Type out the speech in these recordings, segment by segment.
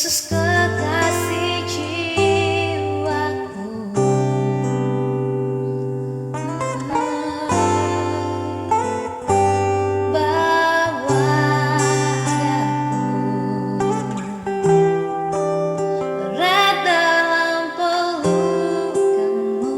Yesus kekasih jiwaku, bawa daku erat dalam pelukanmu,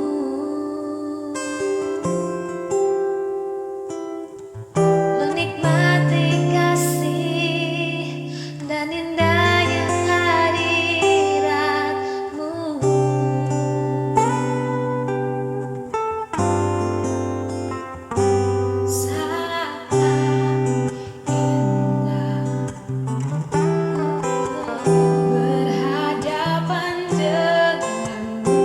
menikmati kasih dan indahnya hadiratmu. Sangat indah berhadapan denganmu,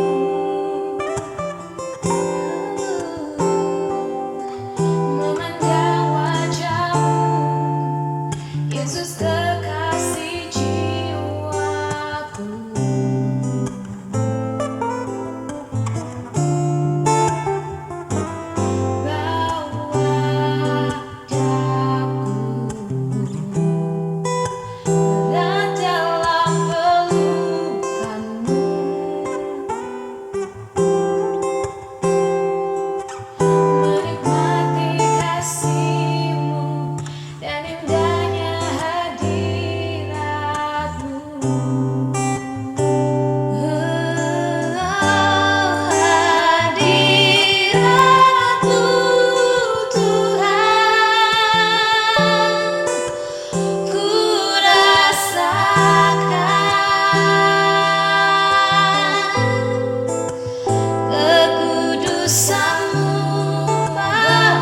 memandang wajahmu, Yesus kekasih jiwaku. Bawa daku erat dalam pelukanmu, menikmati kasih-Mu dan indahnya hadirat-Mu. Hadirat-Mu Tuhan, ku rasakan kekudusan-Mu Bapa,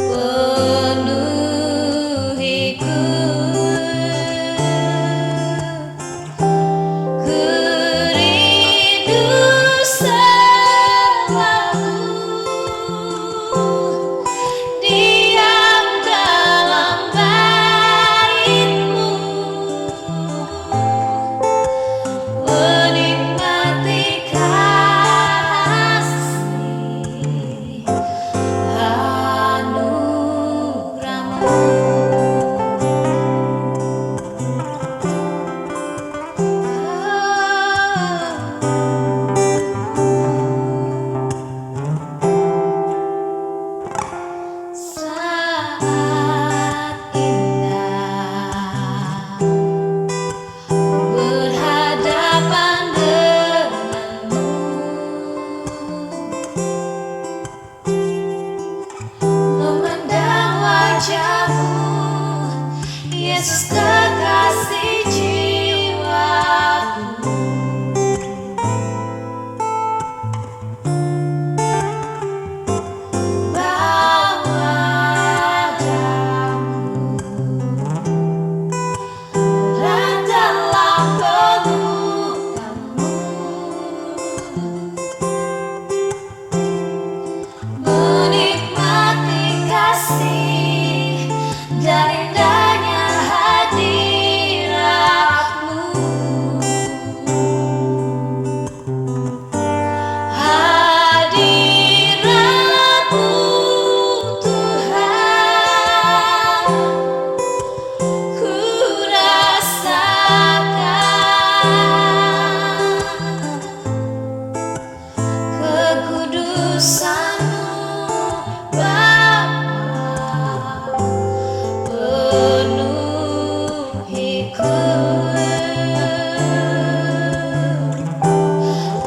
penuhiku. Ku rindu selalu diam dalam bait-Mu, menikmati kasih anugerah-Mu. Sangat indah berhadapan denganmu, memandang wajahmu, Yesus kekasih jiwaku. Bawa daku erat dalam pelukanmu, menikmati kasih dan indahnya hadirat-Mu. Hadirat-Mu Tuhan, ku rasakan kekudusan-Mu Bapa, penuhiku.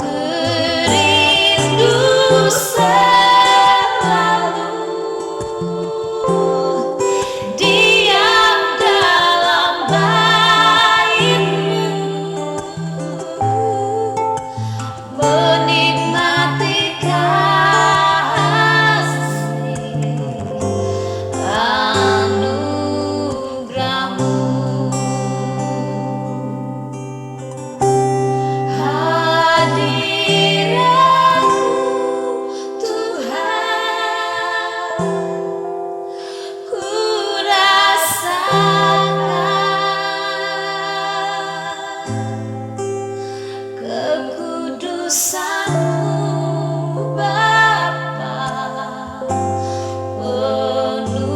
Ku rindu selalu diam dalam bait-Mu, menikmati kasih anugerah-Mu. Hadirat-Mu Tuhan, ku rasakan kekudusan-Mu Bapa, penuhiku.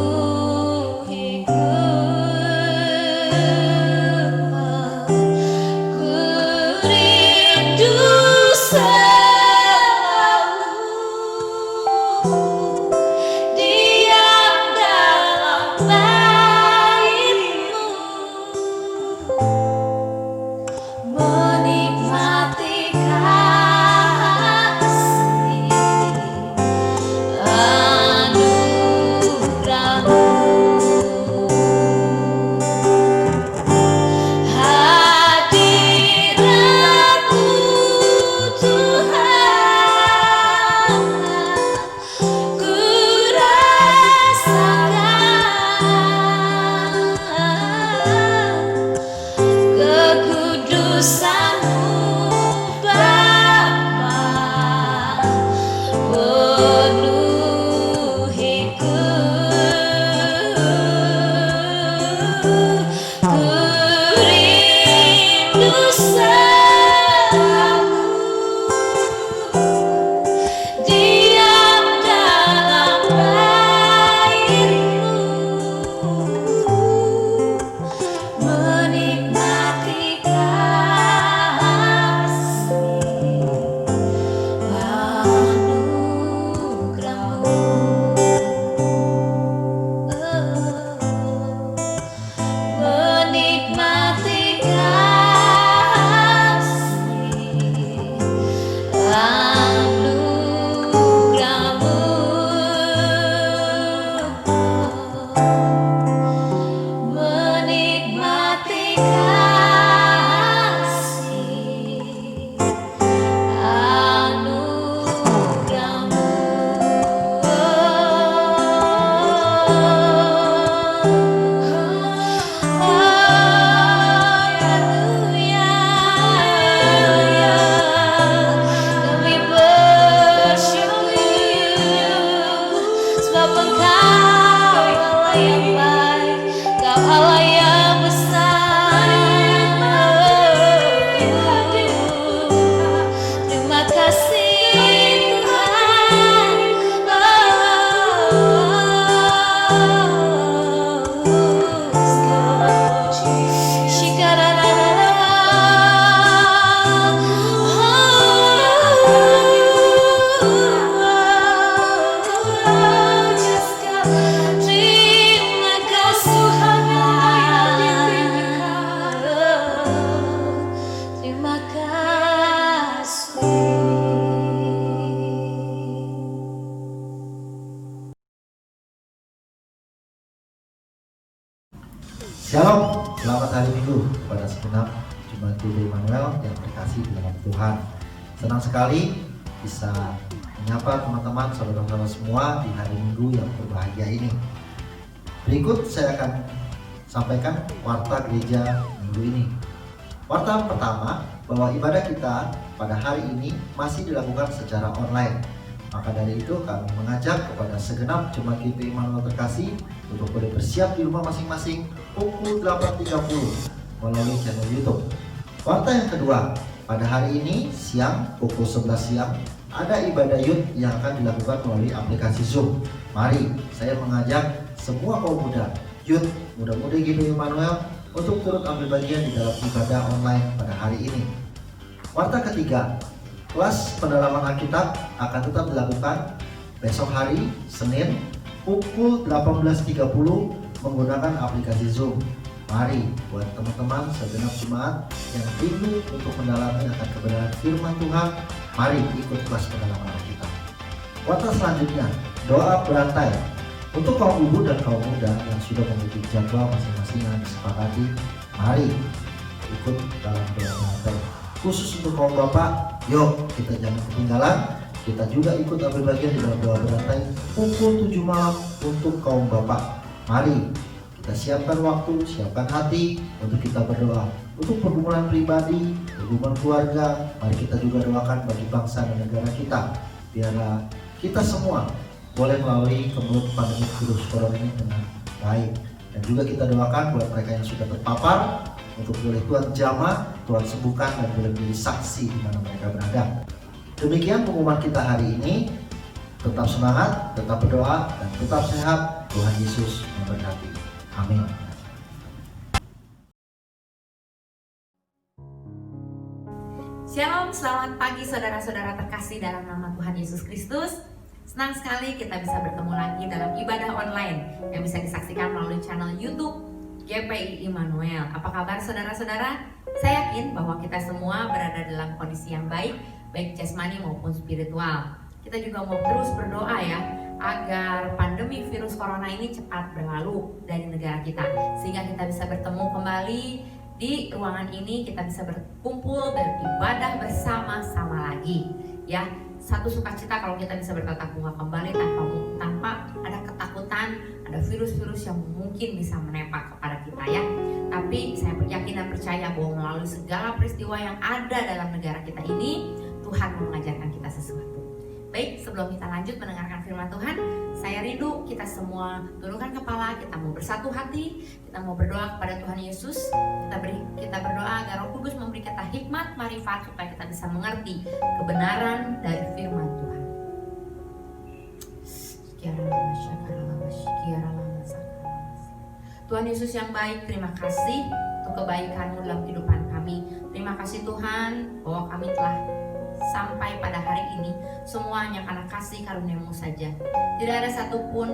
Shalom, selamat hari Minggu kepada segenap Jemaat GBI Immanuel yang terkasih di dalam Tuhan. Senang sekali bisa menyapa teman-teman, saudara-saudara semua di hari Minggu yang berbahagia ini. Berikut saya akan sampaikan warta gereja minggu ini. Warta pertama, bahwa ibadah kita pada hari ini masih dilakukan secara online. Maka dari itu kami mengajak kepada segenap Jemaat GBI Immanuel terkasih untuk boleh bersiap di rumah masing-masing pukul 8.30 melalui channel YouTube. Warta yang kedua, pada hari ini siang pukul 11 siang ada ibadah youth yang akan dilakukan melalui aplikasi Zoom. Mari saya mengajak semua kaum muda, youth, muda-mudi GBI Immanuel untuk turut ambil bagian di dalam ibadah online pada hari ini. Warta ketiga, kelas pendalaman Alkitab akan tetap dilakukan besok hari Senin pukul 18.30 menggunakan aplikasi Zoom. Mari buat teman-teman segenap jemaat yang rindu untuk mendalami akan kebenaran firman Tuhan, mari ikut kelas pendalaman Alkitab. Warta selanjutnya, doa berantai. Untuk kaum ibu dan kaum muda yang sudah memiliki jadwal masing-masing yang disepakati, mari ikut dalam doa berantai. Khusus untuk kaum bapak, yuk kita jangan ketinggalan. Kita juga ikut ambil bagian di dalam doa berantai pukul 7 malam untuk kaum bapak. Mari kita siapkan waktu, siapkan hati untuk kita berdoa. Untuk pergumulan pribadi, pergumulan keluarga, mari kita juga doakan bagi bangsa dan negara kita. Biarlah kita semua boleh melalui kemelut pandemi virus corona ini dengan baik. Dan juga kita doakan buat mereka yang sudah terpapar, untuk boleh Tuhan jamah, Tuhan sembuhkan, dan boleh menjadi saksi di mana mereka berada. Demikian pengumuman kita hari ini. Tetap semangat, tetap berdoa, dan tetap sehat. Tuhan Yesus memberkati. Amin. Shalom, selamat pagi saudara-saudara terkasih dalam nama Tuhan Yesus Kristus. Senang sekali kita bisa bertemu lagi dalam ibadah online yang bisa disaksikan melalui channel YouTube GBI Immanuel. Apa kabar saudara-saudara? Saya yakin bahwa kita semua berada dalam kondisi yang baik jasmani maupun spiritual. Kita juga mau terus berdoa ya, agar pandemi virus corona ini cepat berlalu dari negara kita, sehingga kita bisa bertemu kembali di ruangan ini, kita bisa berkumpul, beribadah bersama-sama lagi ya. Satu sukacita kalau kita bisa bertatap muka kembali tanpa ada ketakutan, ada virus-virus yang mungkin bisa menempa kepada kita ya. Tapi saya yakin dan percaya bahwa melalui segala peristiwa yang ada dalam negara kita ini, Tuhan mengajarkan kita sesuatu. Baik, sebelum kita lanjut mendengarkan firman Tuhan, saya rindu kita semua tundukkan kepala, kita mau bersatu hati, kita mau berdoa kepada Tuhan Yesus. Kita berdoa agar Roh Kudus memberi kita hikmat, marifat, supaya kita bisa mengerti kebenaran dari firman Tuhan. Tuhan Yesus yang baik, terima kasih untuk kebaikan-Mu dalam kehidupan kami. Terima kasih Tuhan bahwa kami telah sampai pada hari ini semuanya karena kasih karunia-Mu saja. Tidak ada satupun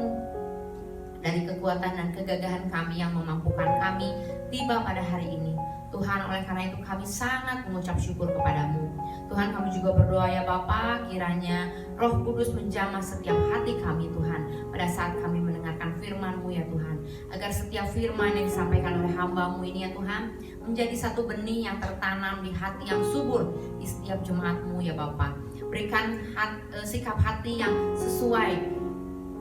dari kekuatan dan kegagahan kami yang memampukan kami tiba pada hari ini. Tuhan, oleh karena itu kami sangat mengucap syukur kepadamu. Tuhan, kami juga berdoa ya Bapa, kiranya Roh Kudus menjamah setiap hati kami Tuhan, pada saat kami mendengarkan firman-Mu ya Tuhan, agar setiap firman yang disampaikan oleh hamba-Mu ini ya Tuhan, menjadi satu benih yang tertanam di hati yang subur di setiap jemaat-Mu ya Bapa. Berikan sikap hati yang sesuai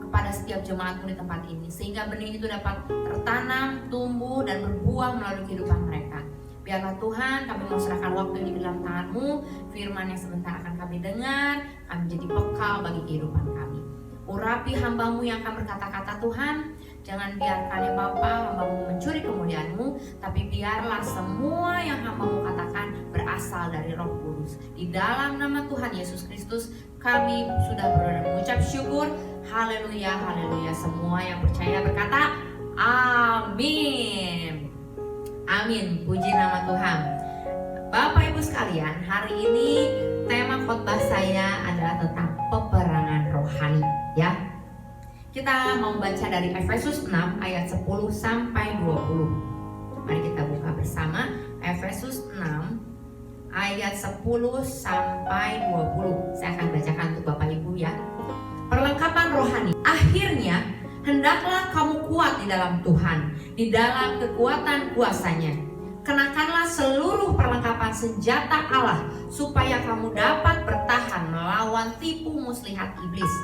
kepada setiap jemaat-Mu di tempat ini, sehingga benih itu dapat tertanam, tumbuh, dan berbuah melalui kehidupan mereka. Biarlah Tuhan, kami mau serahkan waktu ini ke dalam tangan-Mu. Firman yang sebentar akan kami dengar akan menjadi bekal bagi kehidupan kami. Urapi hamba-Mu yang akan berkata-kata Tuhan. Jangan biarkan ya Bapa, hamba-Mu mencuri kemuliaan-Mu, tapi biarlah semua yang hamba-Mu katakan berasal dari Roh Kudus. Di dalam nama Tuhan Yesus Kristus kami sudah berdoa dan mengucap syukur. Haleluya, haleluya. Semua yang percaya berkata amin. Amin, puji nama Tuhan. Bapak Ibu sekalian, hari ini tema khotbah saya adalah tentang peperangan rohani ya. Kita mau baca dari Efesus 6 ayat 10 sampai 20. Mari kita buka bersama Efesus 6 ayat 10 sampai 20. Saya akan bacakan untuk Bapak Ibu ya. Perlengkapan rohani. Akhirnya Hendaklah kamu kuat di dalam Tuhan, di dalam kekuatan kuasa-Nya. Kenakanlah seluruh perlengkapan senjata Allah supaya kamu dapat bertahan melawan tipu muslihat iblis.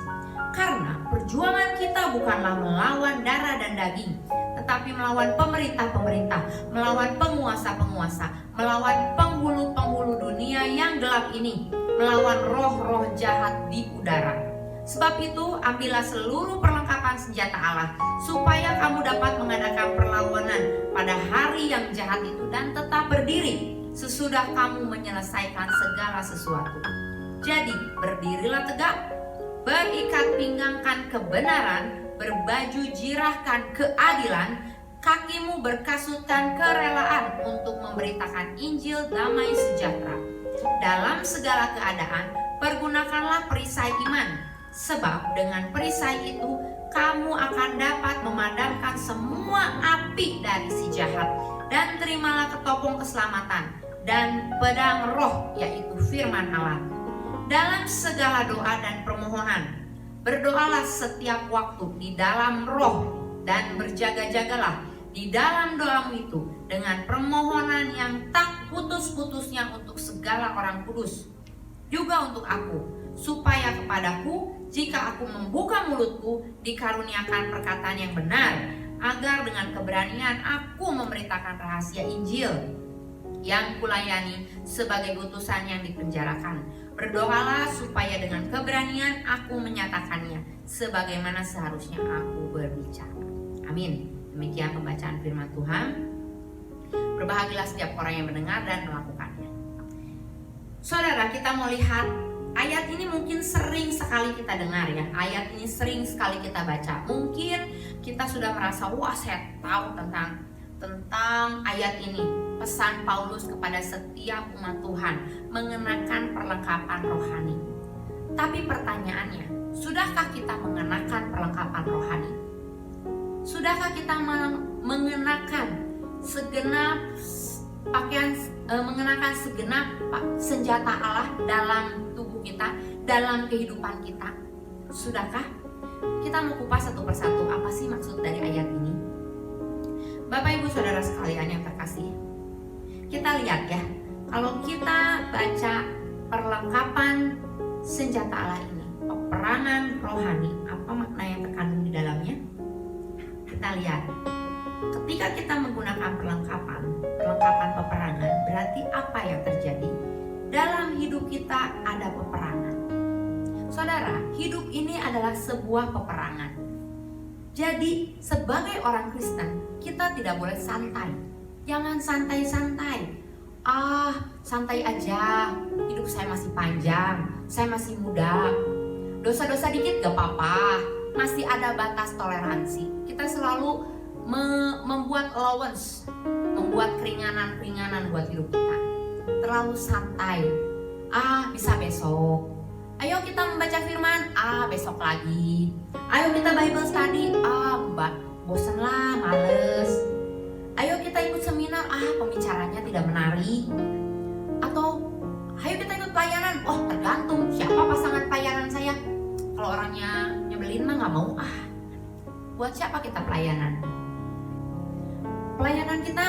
Karena perjuangan kita bukanlah melawan darah dan daging, tetapi melawan pemerintah-pemerintah, melawan penguasa-penguasa, melawan penghulu-penghulu dunia yang gelap ini, melawan roh-roh jahat di udara. Sebab itu, ambillah seluruh perlengkapan senjata Allah, supaya kamu dapat mengadakan perlawanan pada hari yang jahat itu dan tetap berdiri sesudah kamu menyelesaikan segala sesuatu. Jadi, berdirilah tegak, berikat pinggangkan kebenaran, berbaju jirahkan keadilan, kakimu berkasutkan kerelaan untuk memberitakan Injil damai sejahtera. Dalam segala keadaan, pergunakanlah perisai iman, sebab dengan perisai itu kamu akan dapat memadamkan semua api dari si jahat. Dan terimalah ketopong keselamatan dan pedang roh, yaitu firman Allah. Dalam segala doa dan permohonan, berdoalah setiap waktu di dalam roh, dan berjaga-jagalah di dalam doamu itu dengan permohonan yang tak putus-putusnya untuk segala orang kudus, juga untuk aku, supaya kepadaku, jika aku membuka mulutku, dikaruniakan perkataan yang benar, agar dengan keberanian aku memberitakan rahasia Injil yang kulayani sebagai utusan yang dipenjarakan. Berdoalah supaya dengan keberanian aku menyatakannya sebagaimana seharusnya aku berbicara. Amin. Demikian pembacaan firman Tuhan. Berbahagialah setiap orang yang mendengar dan melakukannya. Saudara, kita mau lihat ayat ini mungkin sering sekali kita dengar ya. Ayat ini sering sekali kita baca. Mungkin kita sudah merasa, wah saya tahu tentang ayat ini. Pesan Paulus kepada setiap umat Tuhan mengenakan perlengkapan rohani. Tapi pertanyaannya, sudahkah kita mengenakan perlengkapan rohani? Sudahkah kita mengenakan segenap pakaian, mengenakan segenap senjata Allah dalam tubuh kita, dalam kehidupan kita? Sudahkah? Kita mau kupas satu persatu apa sih maksud dari ayat ini. Bapak Ibu Saudara sekalian yang terkasih, kita lihat ya, kalau kita baca perlengkapan senjata Allah ini, peperangan rohani, apa makna yang terkandung di dalamnya? Kita lihat, ketika kita menggunakan perlengkapan peperangan, berarti apa yang terjadi? Dalam hidup kita ada peperangan. Saudara, hidup ini adalah sebuah peperangan. Jadi, sebagai orang Kristen, kita tidak boleh santai. Jangan santai-santai. Santai aja. Hidup saya masih panjang. Saya masih muda. Dosa-dosa dikit gak apa-apa. Masih ada batas toleransi. Kita selalu membuat allowance, membuat keringanan-keringanan buat hidup kita. Terlalu santai. Bisa besok. Ayo kita membaca firman. Besok lagi. Ayo kita Bible study. Bosen lah, males. Ayo kita ikut seminar. Pembicaranya tidak menarik. Atau ayo kita ikut pelayanan. Tergantung siapa pasangan pelayanan saya. Kalau orangnya nyebelin mah gak mau. Buat siapa kita pelayanan? Pelayanan kita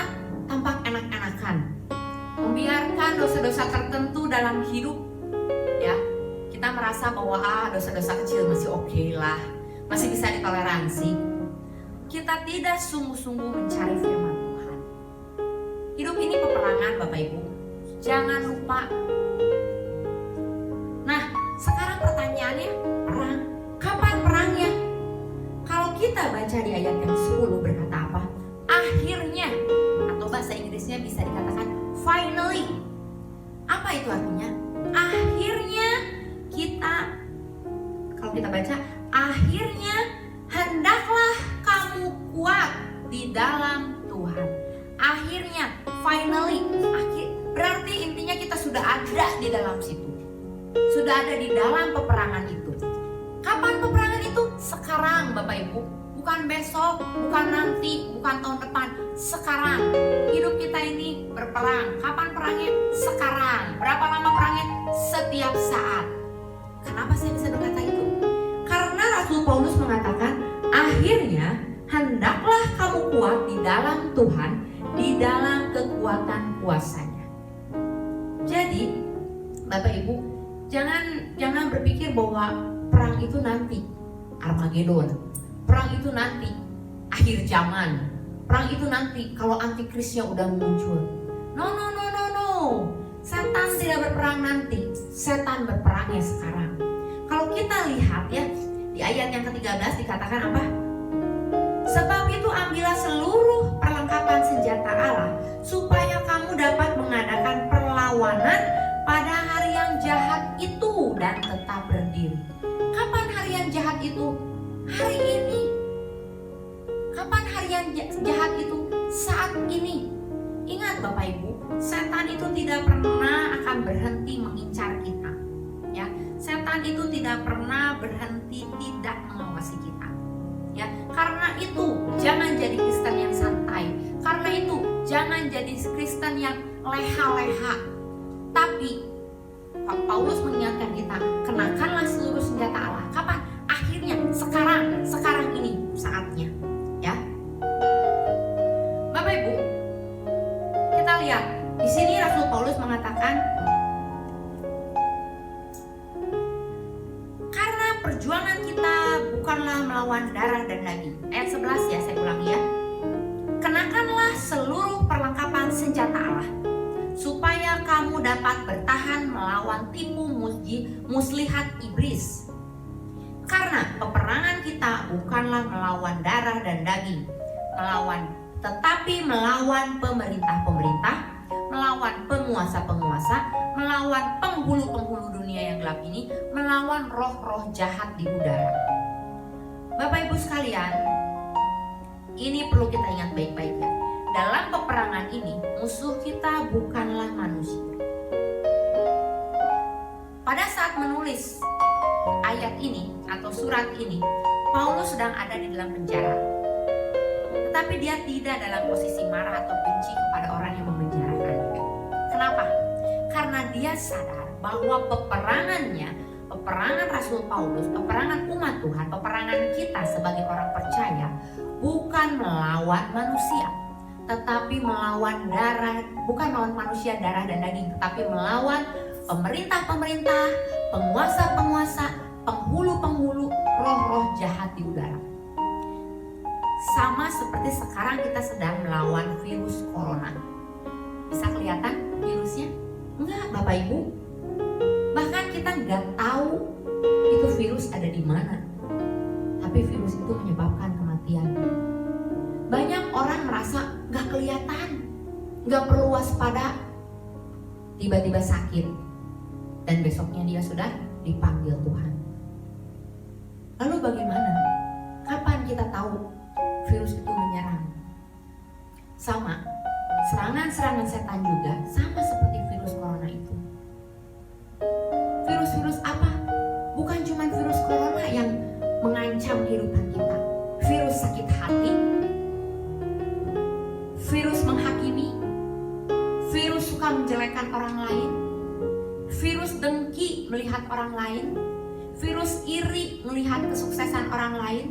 tampak enak-enakan, membiarkan dosa-dosa tertentu dalam hidup. Ya, kita merasa bahwa dosa-dosa kecil masih oke lah, masih bisa ditoleransi. Kita tidak sungguh-sungguh mencari firman Tuhan. Hidup ini peperangan Bapak Ibu. Jangan lupa. Nah, sekarang pertanyaannya, perang. Kapan perangnya? Kalau kita baca di ayat yang 10 berkata apa? Akhirnya, atau bahasa Inggrisnya bisa dikatakan finally. Apa itu artinya? Akhirnya kita, kalau kita baca, akhirnya hendaklah kamu kuat di dalam Tuhan. Akhirnya, finally, berarti intinya kita sudah ada di dalam situ. Sudah ada di dalam peperangan itu. Kapan peperangan itu? Sekarang Bapak Ibu. Bukan besok, bukan nanti, bukan tahun depan. Sekarang. Hidup kita ini berperang. Kapan perangnya? Sekarang. Berapa lama perangnya? Setiap saat. Kenapa saya bisa berkata itu? Karena Rasul Paulus mengatakan, akhirnya dalam Tuhan, di dalam kekuatan kuasa-Nya. Jadi, Bapak Ibu, jangan berpikir bahwa perang itu nanti Armageddon, perang itu nanti akhir zaman, perang itu nanti kalau antikrisnya udah muncul. No. Setan tidak berperang nanti, setan berperangnya sekarang. Kalau kita lihat ya, di ayat yang ke-13 dikatakan apa? Sebab itu ambillah seluruh perlengkapan senjata Allah, supaya kamu dapat mengadakan perlawanan pada hari yang jahat itu dan tetap berdiri. Kapan hari yang jahat itu? Hari ini. Kapan hari yang jahat itu? Saat ini. Ingat Bapak Ibu, setan itu tidak pernah akan berhenti mengincar kita. Ya, setan itu tidak pernah berhenti tidak mengawasi kita. Ya, karena itu jangan jadi Kristen yang santai. Karena itu jangan jadi Kristen yang leha-leha. Tapi Pak Paulus mengingatkan kita, kenakanlah seluruh senjata Allah. Kapan? Akhirnya, sekarang ini saatnya. Ya, Bapak Ibu, kita lihat di sini Rasul Paulus mengatakan, karena perjuangan kita bukanlah melawan darah dan daging. Ayat 11 ya, saya ulangi ya. Kenakanlah seluruh perlengkapan senjata Allah, supaya kamu dapat bertahan melawan tipu muslihat iblis. Karena peperangan kita bukanlah melawan darah dan daging, tetapi melawan pemerintah-pemerintah, melawan penguasa-penguasa, melawan penghulu-penghulu dunia yang gelap ini, melawan roh-roh jahat di udara. Bapak Ibu sekalian, ini perlu kita ingat baik-baik ya. Dalam peperangan ini, musuh kita bukanlah manusia. Pada saat menulis ayat ini atau surat ini, Paulus sedang ada di dalam penjara. Tetapi dia tidak dalam posisi marah atau benci kepada orang yang memenjarakan. Kenapa? Karena dia sadar bahwa peperangan Rasul Paulus, peperangan umat Tuhan, peperangan kita sebagai orang percaya bukan melawan manusia, tetapi melawan bukan melawan manusia, darah dan daging, tetapi melawan pemerintah-pemerintah, penguasa-penguasa, penghulu-penghulu, roh-roh jahat di udara. Sama seperti sekarang kita sedang melawan virus corona. Bisa kelihatan virusnya? Enggak, Bapak Ibu. Bahkan kita nggak tahu itu virus ada di mana. Tapi virus itu menyebabkan kematian. Banyak orang merasa nggak kelihatan, nggak perlu waspada. Tiba-tiba sakit, dan besoknya dia sudah dipanggil Tuhan. Lalu bagaimana? Kapan kita tahu virus itu menyerang? Sama, serangan-serangan setan juga sama seperti virus corona itu. Virus-virus apa? Bukan cuma virus corona yang mengancam kehidupan kita. Virus sakit hati, virus menghakimi, virus suka menjelekkan orang lain, virus dengki melihat orang lain, virus iri melihat kesuksesan orang lain.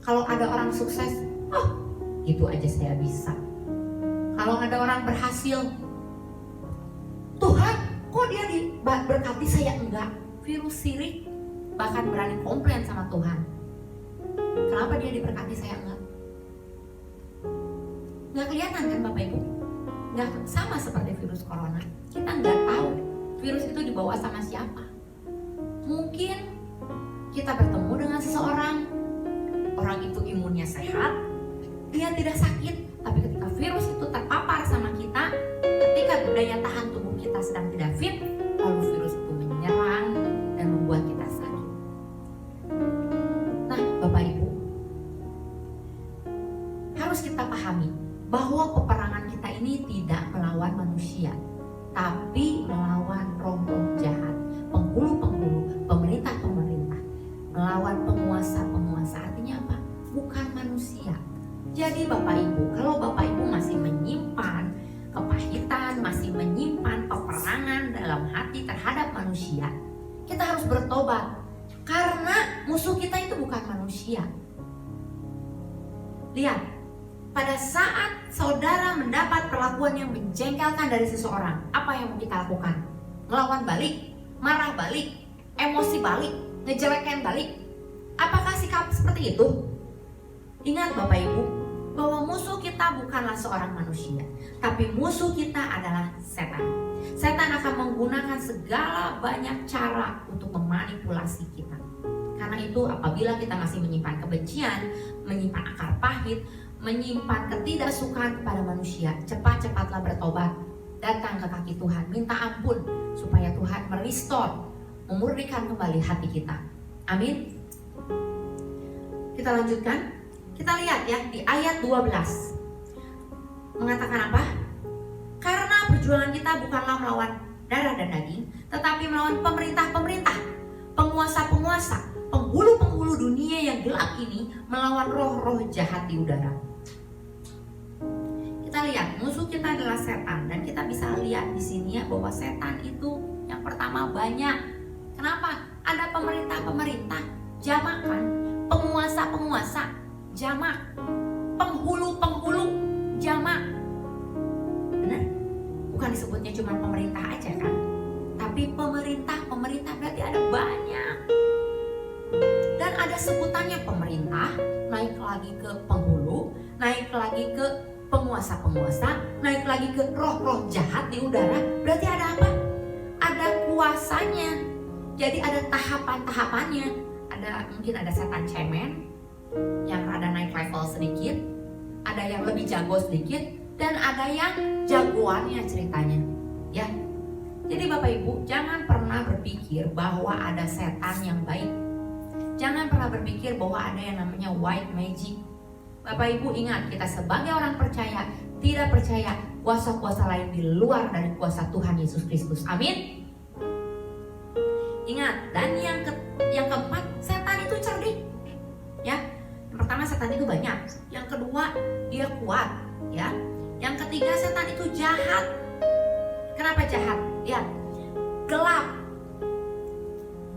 Kalau ada orang sukses, oh itu aja saya bisa. Kalau ada orang berhasil, Tuhan kok dia berkati saya enggak. Virus sirik bahkan berani komplain sama Tuhan. Kenapa dia diberkati saya enggak? Nggak kelihatan kan Bapak Ibu? Nggak sama seperti virus corona. Kita nggak tahu virus itu dibawa sama siapa. Mungkin kita bertemu dengan seseorang, orang itu imunnya sehat, dia tidak sakit, tapi ketika virus itu terpapar sama kita, ketika daya tahan tubuh kita sedang tidak fit, lalu virus itu menyerang dan membuat kita sakit. Nah, Bapak Ibu, harus kita pahami bahwa peperangan kita ini tidak melawan manusia, tapi melawan roh-roh jahat, penghulu-penghulu, pemerintah-pemerintah, melawan penguasa-penguasa. Artinya apa? Bukan manusia. Jadi Bapak Ibu, kalau Bapak Ibu masih menyimpan kepahitan, masih menyimpan peperangan dalam hati terhadap manusia, kita harus bertobat. Karena musuh kita itu bukan manusia. Lihat, pada saat saudara mendapat perlakuan yang menjengkelkan dari seseorang, apa yang mau kita lakukan? Ngelawan balik, marah balik, emosi balik, ngejelekin balik. Apakah sikap seperti itu? Ingat Bapak Ibu, bahwa musuh kita bukanlah seorang manusia, tapi musuh kita adalah setan. Setan akan menggunakan segala banyak cara untuk memanipulasi kita. Karena itu apabila kita masih menyimpan kebencian, menyimpan akar pahit, menyimpan ketidaksukaan kepada manusia, cepat-cepatlah bertobat, datang ke kaki Tuhan, minta ampun supaya Tuhan merestore, memurnikan kembali hati kita. Amin. Kita lanjutkan. Kita lihat ya di ayat 12. Mengatakan apa? Karena perjuangan kita bukanlah melawan darah dan daging, tetapi melawan pemerintah-pemerintah, penguasa-penguasa, penghulu-penghulu dunia yang gelap ini, melawan roh-roh jahat di udara. Kita lihat musuh kita adalah setan, dan kita bisa lihat di sini ya bahwa setan itu yang pertama banyak. Kenapa? Ada pemerintah-pemerintah, jamak kan, penguasa-penguasa, jamak, penghulu-penghulu, jamak. Benar? Bukan disebutnya cuma pemerintah aja kan, tapi pemerintah berarti ada banyak. Dan ada sebutannya pemerintah, naik lagi ke penghulu, naik lagi ke penguasa-penguasa, naik lagi ke roh-roh jahat di udara. Berarti ada apa? Ada kuasanya. Jadi ada tahapan-tahapannya. Mungkin ada setan cemen yang rada naik level sedikit, ada yang lebih jago sedikit, dan ada yang jagoannya ceritanya. Ya. Jadi Bapak Ibu, jangan pernah berpikir bahwa ada setan yang baik. Jangan pernah berpikir bahwa ada yang namanya white magic. Bapak Ibu ingat, kita sebagai orang percaya tidak percaya kuasa-kuasa lain di luar dari kuasa Tuhan Yesus Kristus. Amin. Ingat, dan yang keempat, setan itu cerdik. Ya. Yang pertama, setan itu banyak. Yang kedua, dia kuat, ya. Yang ketiga, setan itu jahat. Kenapa jahat? Ya. Gelap.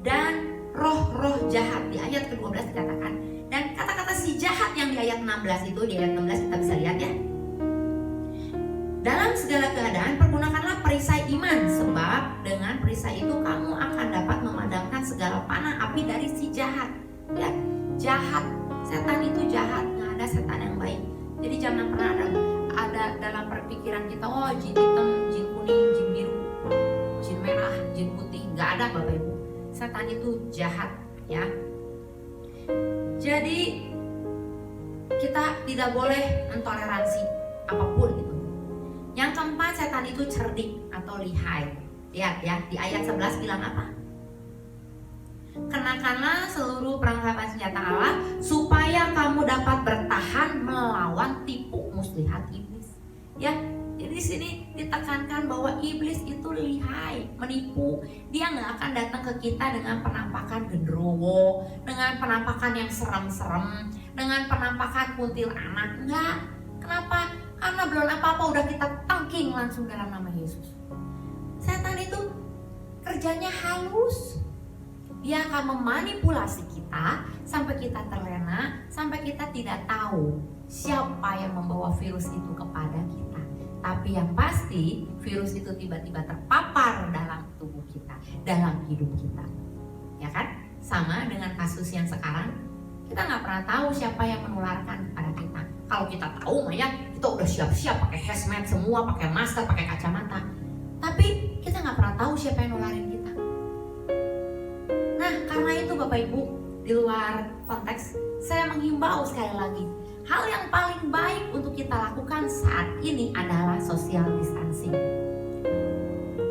Dan roh-roh jahat di ayat ke-12 dikatakan. Dan kata-kata si jahat yang di ayat 16 itu, di ayat 16 kita bisa lihat ya. Dalam segala keadaan pergunakanlah perisai iman, sebab dengan perisai itu kamu akan dapat memadamkan segala panah api dari si jahat. Ya, jahat, setan itu jahat, nggak ada setan yang baik. Jadi jangan pernah ada dalam perpikiran kita, oh jin hitam, jin kuning, jin biru, jin merah, jin putih, nggak ada Bapak Ibu. Setan itu jahat, ya. Jadi kita tidak boleh mentoleransi apapun itu. Yang keempat, setan itu cerdik atau lihai. Lihat ya, di ayat 11 bilang apa? Kenakanlah seluruh perlengkapan senjata Allah supaya kamu dapat bertahan melawan tipu muslihat iblis. Ya, jadi di sini ditekankan bahwa iblis itu lihai, menipu. Dia nggak akan datang ke kita dengan penampakan gendrowo, dengan penampakan yang serem-serem, dengan penampakan kuntilanak. Enggak. Kenapa? Karena belum apa-apa udah kita tangking langsung dalam nama Yesus. Setan itu kerjanya halus. Dia akan memanipulasi kita sampai kita terlena, sampai kita tidak tahu siapa yang membawa virus itu kepada kita. Tapi yang pasti virus itu tiba-tiba terpapar dalam tubuh kita, dalam hidup kita. Ya kan? Sama dengan kasus yang sekarang, kita nggak pernah tahu siapa yang menularkan kepada kita. Kalau kita tahu, ya kita udah siap-siap pakai hazmat semua, pakai masker, pakai kacamata. Tapi kita nggak pernah tahu siapa yang nularin kita. Nah, karena itu Bapak Ibu, di luar konteks, saya menghimbau sekali lagi, hal yang paling baik untuk kita lakukan saat ini adalah social distancing.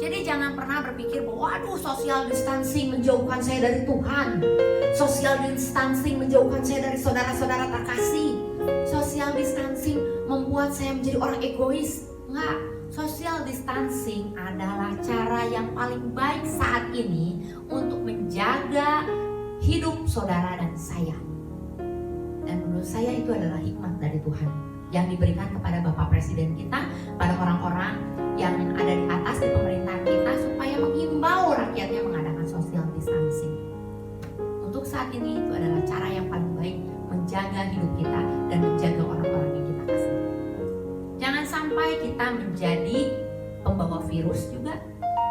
Jadi jangan pernah berpikir bahwa waduh, social distancing menjauhkan saya dari Tuhan, social distancing menjauhkan saya dari saudara-saudara terkasih, social distancing membuat saya menjadi orang egois. Enggak, social distancing adalah cara yang paling baik saat ini untuk menjaga hidup saudara dan saya. Dan menurut saya itu adalah hikmat dari Tuhan yang diberikan kepada Bapak Presiden kita, pada orang-orang yang ada di atas di pemerintahan kita, supaya menghimbau rakyatnya mengadakan social distancing. Untuk saat ini itu adalah cara yang paling baik menjaga hidup kita dan menjaga orang-orang yang kita kasih. sampai kita menjadi pembawa virus juga.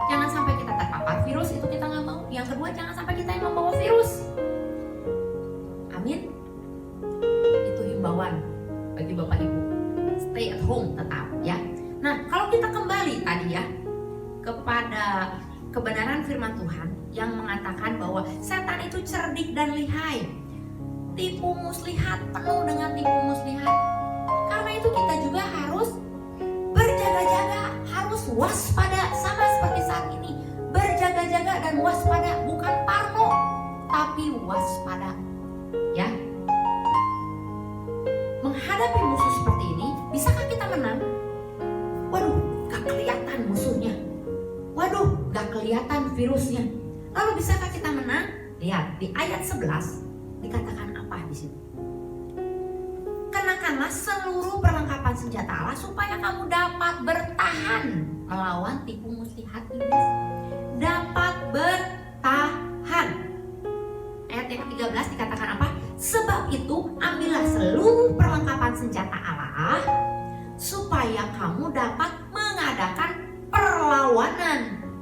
Jangan sampai kita terpapar virus, itu kita nggak mau. Yang kedua, jangan sampai kita yang membawa virus. Amin. Itu himbauan bagi Bapak Ibu. Stay at home tetap ya. Nah, kalau kita kembali tadi ya kepada kebenaran firman Tuhan yang mengatakan bahwa setan itu cerdik dan lihai, tipu muslihat, penuh dengan tipu muslihat. Karena itu kita juga harus berjaga-jaga, harus waspada, sama seperti saat ini. Berjaga-jaga dan waspada, bukan parno, tapi waspada. Ya. Menghadapi musuh seperti ini, bisakah kita menang? Waduh, gak kelihatan musuhnya. Waduh, gak kelihatan virusnya. Lalu bisakah kita menang? Lihat, di ayat 11 dikatakan apa di situ? Kenakanlah seluruh perlengkapan senjata Allah supaya kamu dapat bertahan melawan tipu muslihat iblis. Dapat bertahan. Ayat yang ke-13 dikatakan apa? Sebab itu ambillah seluruh perlengkapan senjata Allah supaya kamu dapat mengadakan perlawanan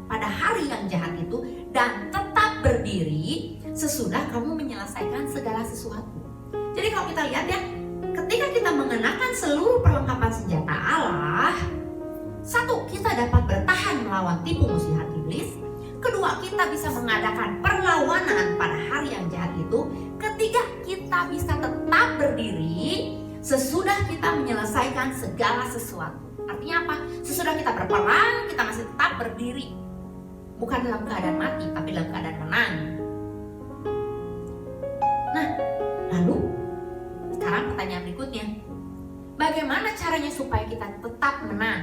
pada hari yang jahat itu dan tetap berdiri sesudah kamu menyelesaikan segala sesuatu. Jadi kalau kita lihat ya, ketika kita mengenakan seluruh perlengkapan senjata Allah, satu, kita dapat bertahan melawan tipu muslihat iblis. Kedua, kita bisa mengadakan perlawanan pada hari yang jahat itu. Ketiga, kita bisa tetap berdiri sesudah kita menyelesaikan segala sesuatu. Artinya apa? Sesudah kita berperang, kita masih tetap berdiri. Bukan dalam keadaan mati, tapi dalam keadaan menang. Nah, lalu sekarang pertanyaan berikutnya, bagaimana caranya supaya kita tetap menang?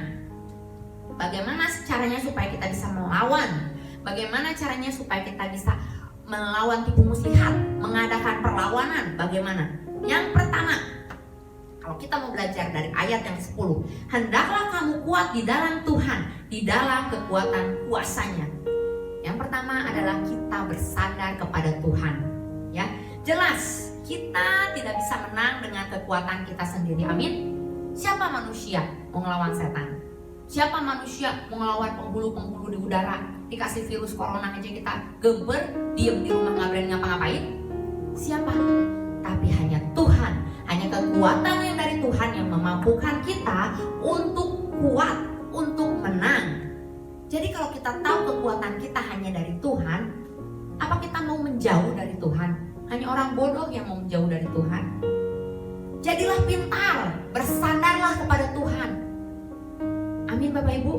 Bagaimana caranya supaya kita bisa melawan? Bagaimana caranya supaya kita bisa melawan tipu muslihat, mengadakan perlawanan? Bagaimana? Yang pertama, kalau kita mau belajar dari ayat yang 10, hendaklah kamu kuat di dalam Tuhan, di dalam kekuatan kuasanya. Yang pertama adalah kita bersandar kepada Tuhan. Ya, jelas kita tidak bisa menang dengan kekuatan kita sendiri. Amin. Siapa manusia mau ngelawan setan? Siapa manusia mau ngelawan penghulu-penghulu di udara? Dikasih virus corona aja kita geber, diem di rumah nggak berani ngapa-ngapain? Siapa? Tapi hanya Tuhan, hanya kekuatan yang dari Tuhan yang memampukan kita untuk kuat, untuk menang. Jadi kalau kita tahu kekuatan kita hanya dari Tuhan, apa kita mau menjauh dari Tuhan? Hanya orang bodoh yang mau menjauh dari Tuhan. Jadilah pintar, bersandarlah kepada Tuhan. Amin Bapak Ibu.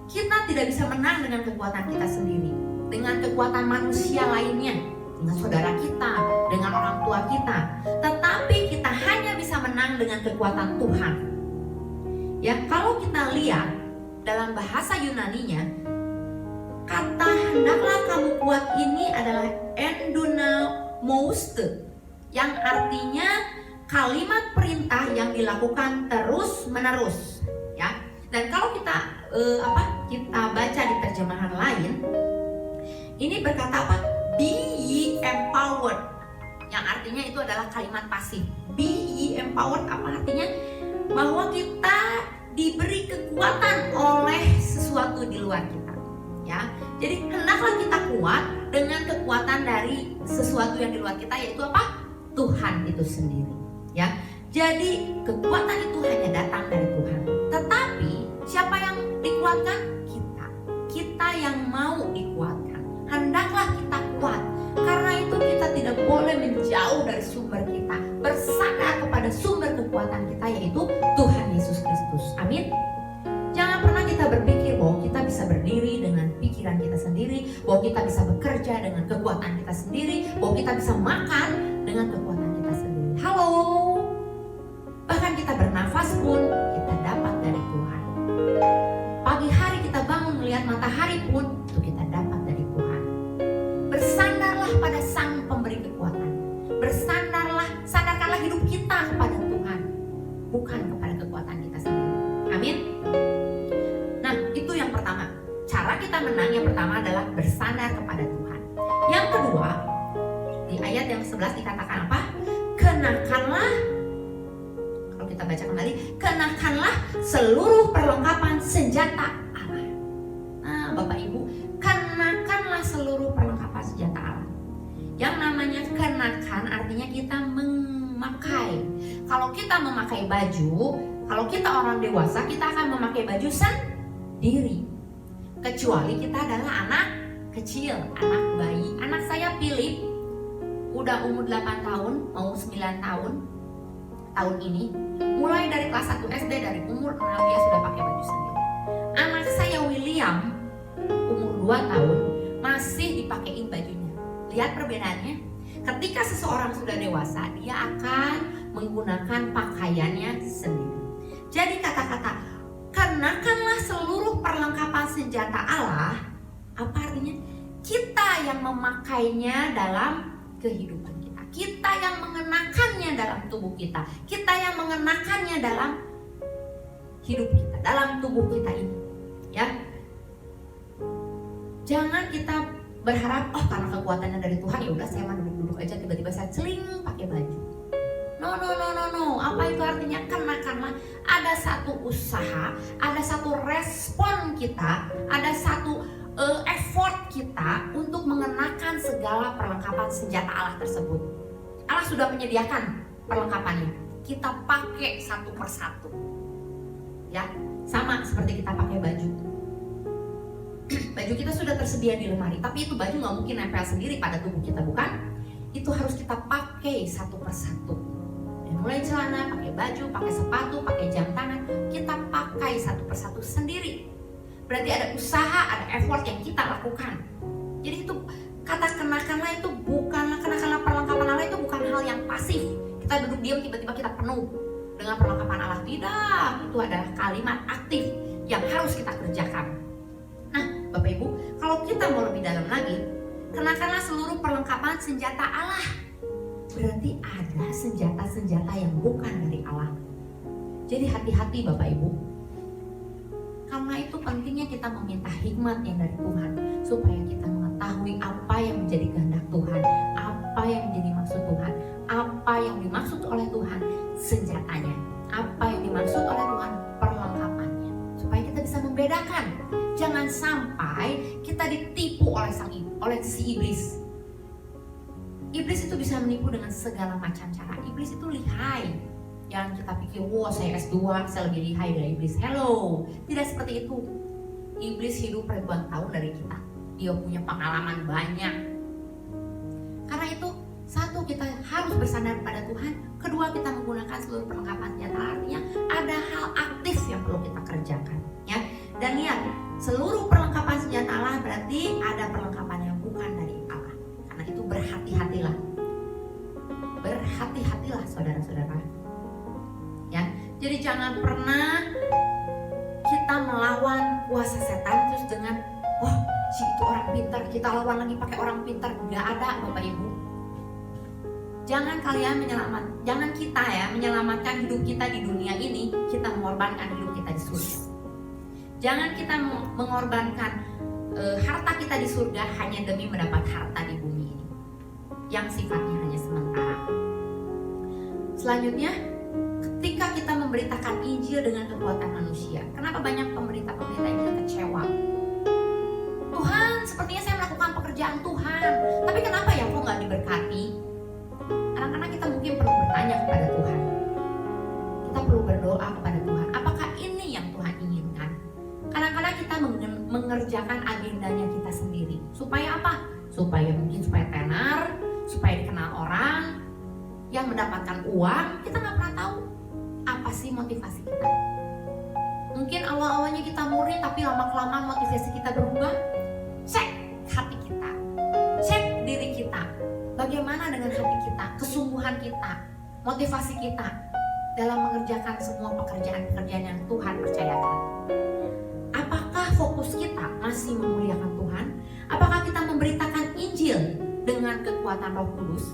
Kita tidak bisa menang dengan kekuatan kita sendiri, dengan kekuatan manusia lainnya, dengan saudara kita, dengan orang tua kita. Tetapi kita hanya bisa menang dengan kekuatan Tuhan. Ya, kalau kita lihat dalam bahasa Yunaninya, kata hendaklah kamu kuat ini adalah endunamouste, yang artinya kalimat perintah yang dilakukan terus menerus. Ya, dan kalau kita kita baca di terjemahan lain, ini berkata apa? Be ye empowered, yang artinya itu adalah kalimat pasif. Be ye empowered apa artinya? Bahwa kita diberi kekuatan oleh sesuatu di luar kita. Ya, jadi hendaklah kita kuat dengan kekuatan dari sesuatu yang di luar kita, yaitu apa? Tuhan itu sendiri. Ya, jadi kekuatan itu hanya datang dari Tuhan. Tetapi siapa yang dikuatkan? Kita yang mau dikuatkan. Hendaklah kita kuat. Karena itu kita tidak boleh menjauh dari sumber kita. Bersandar kepada sumber kekuatan kita, yaitu Tuhan Yesus Kristus. Amin. Jangan pernah kita berpikir bahwa kita bisa berdiri dengan pikiran kita sendiri, bahwa kita bisa bekerja dengan kekuatan kita sendiri, bahwa kita bisa makan dengan kekuatan kita sendiri. Halo. Bahkan kita bernafas pun kita dapat dari Tuhan. Pagi hari kita bangun melihat matahari pun itu kita dapat dari Tuhan. Bersandarlah pada Sang Pemberi kekuatan. Sandarkanlah hidup kita kepada Tuhan, bukan kepada kekuatan kita sendiri. Amin. Nah, itu yang pertama. Cara kita menang yang pertama adalah bersandar kepada Tuhan. Yang kedua, di ayat yang 11 dikatakan apa? Kenakanlah. Kalau kita baca kembali, kenakanlah seluruh perlengkapan senjata Allah. Nah, Bapak Ibu, kenakanlah seluruh perlengkapan senjata Allah. Yang namanya kenakan artinya kita memakai. Kalau kita memakai baju, kalau kita orang dewasa, kita akan memakai baju sendiri. Kecuali kita adalah anak kecil, anak bayi. Anak saya Philip udah umur 8 tahun, mau 9 tahun ini. Mulai dari kelas 1 SD, dari umur 6 dia sudah pakai baju sendiri. Anak saya William umur 2 tahun masih dipakein bajunya. Lihat perbedaannya. Ketika seseorang sudah dewasa, dia akan menggunakan pakaiannya sendiri. Jadi kata-kata kenakanlah seluruh perlengkapan senjata Allah, apa artinya? Kita yang memakainya dalam kehidupan kita. Kita yang mengenakannya dalam tubuh kita. Kita yang mengenakannya dalam hidup kita, dalam tubuh kita ini. Ya. Jangan kita berharap, oh karena kekuatannya dari Tuhan, ya udah saya mah duduk-duduk aja, tiba-tiba saya celing pakai baju. No. Apa itu artinya? Kenakanlah. Ada satu usaha, ada satu respon kita, ada satu effort kita untuk mengenakan segala perlengkapan senjata Allah tersebut. Allah sudah menyediakan perlengkapannya. Kita pakai satu persatu. Ya, sama seperti kita pakai baju. Baju kita sudah tersedia di lemari, tapi itu baju nggak mungkin nempel sendiri pada tubuh kita, bukan? Itu harus kita pakai satu persatu. Dan mulai celana, pakai baju, pakai sepatu, pakai jam tangan, kita pakai satu persatu sendiri. Berarti ada usaha, ada effort yang kita lakukan. Jadi itu kata kenakanlah itu bukanlah, kenakanlah perlengkapan Allah itu bukan hal yang pasif. Kita duduk diam tiba-tiba kita penuh dengan perlengkapan Allah. Tidak, itu adalah kalimat aktif yang harus kita kerjakan. Nah, Bapak Ibu, kalau kita mau lebih dalam lagi, kenakanlah seluruh perlengkapan senjata Allah. Berarti ada senjata-senjata yang bukan dari Allah. Jadi hati-hati Bapak Ibu. Karena itu pentingnya kita meminta hikmat yang dari Tuhan, supaya kita mengetahui apa yang menjadi kehendak Tuhan, apa yang menjadi maksud Tuhan, apa yang dimaksud oleh Tuhan senjatanya, apa yang dimaksud oleh Tuhan perlengkapannya, supaya kita bisa membedakan. Jangan sampai kita ditipu oleh si iblis. Iblis itu bisa menipu dengan segala macam cara. Iblis itu lihai. Jangan kita pikir, wah saya S2, saya lebih lihai dari iblis. Hello, tidak seperti itu. Iblis hidup ribuan tahun dari kita. Dia punya pengalaman banyak. Karena itu, satu, kita harus bersandar pada Tuhan. Kedua, kita menggunakan seluruh perlengkapan senjata. Artinya ada hal aktif yang perlu kita kerjakan. Ya. Dan lihat, seluruh perlengkapan senjata Allah berarti ada perlengkapan yang bukan dari Allah. Karena itu berhati-hatilah. Berhati-hatilah saudara-saudara. Ya, jadi jangan pernah kita melawan kuasa setan terus dengan wah si itu orang pintar, kita lawan lagi pakai orang pintar. Gak ada Bapak Ibu. Jangan jangan kita ya menyelamatkan hidup kita di dunia ini, kita mengorbankan hidup kita di surga. Jangan kita mengorbankan harta kita di surga hanya demi mendapat harta di bumi ini yang sifatnya hanya sementara. Selanjutnya, ketika kita memberitakan Injil dengan kekuatan manusia, kenapa banyak pemberita-pemberita Injil kecewa? Tuhan, sepertinya saya melakukan pekerjaan Tuhan, tapi kenapa ya kok nggak diberkati? Karena kita mungkin perlu bertanya kepada Tuhan. Kita perlu berdoa kepada Tuhan. Apakah ini yang Tuhan inginkan? Kadang-kadang kita mengerjakan agendanya kita sendiri. Supaya apa? Supaya tenar, supaya dikenal orang, yang mendapatkan uang. Kita nggak pernah tahu apa sih motivasi kita. Mungkin awal-awalnya kita murni, tapi lama-kelamaan motivasi kita berubah. Cek hati kita, cek diri kita. Bagaimana dengan hati kita, kesungguhan kita, motivasi kita dalam mengerjakan semua pekerjaan-pekerjaan yang Tuhan percayakan. Apakah fokus kita masih memuliakan Tuhan? Apakah kita memberitakan Injil dengan kekuatan Roh Kudus?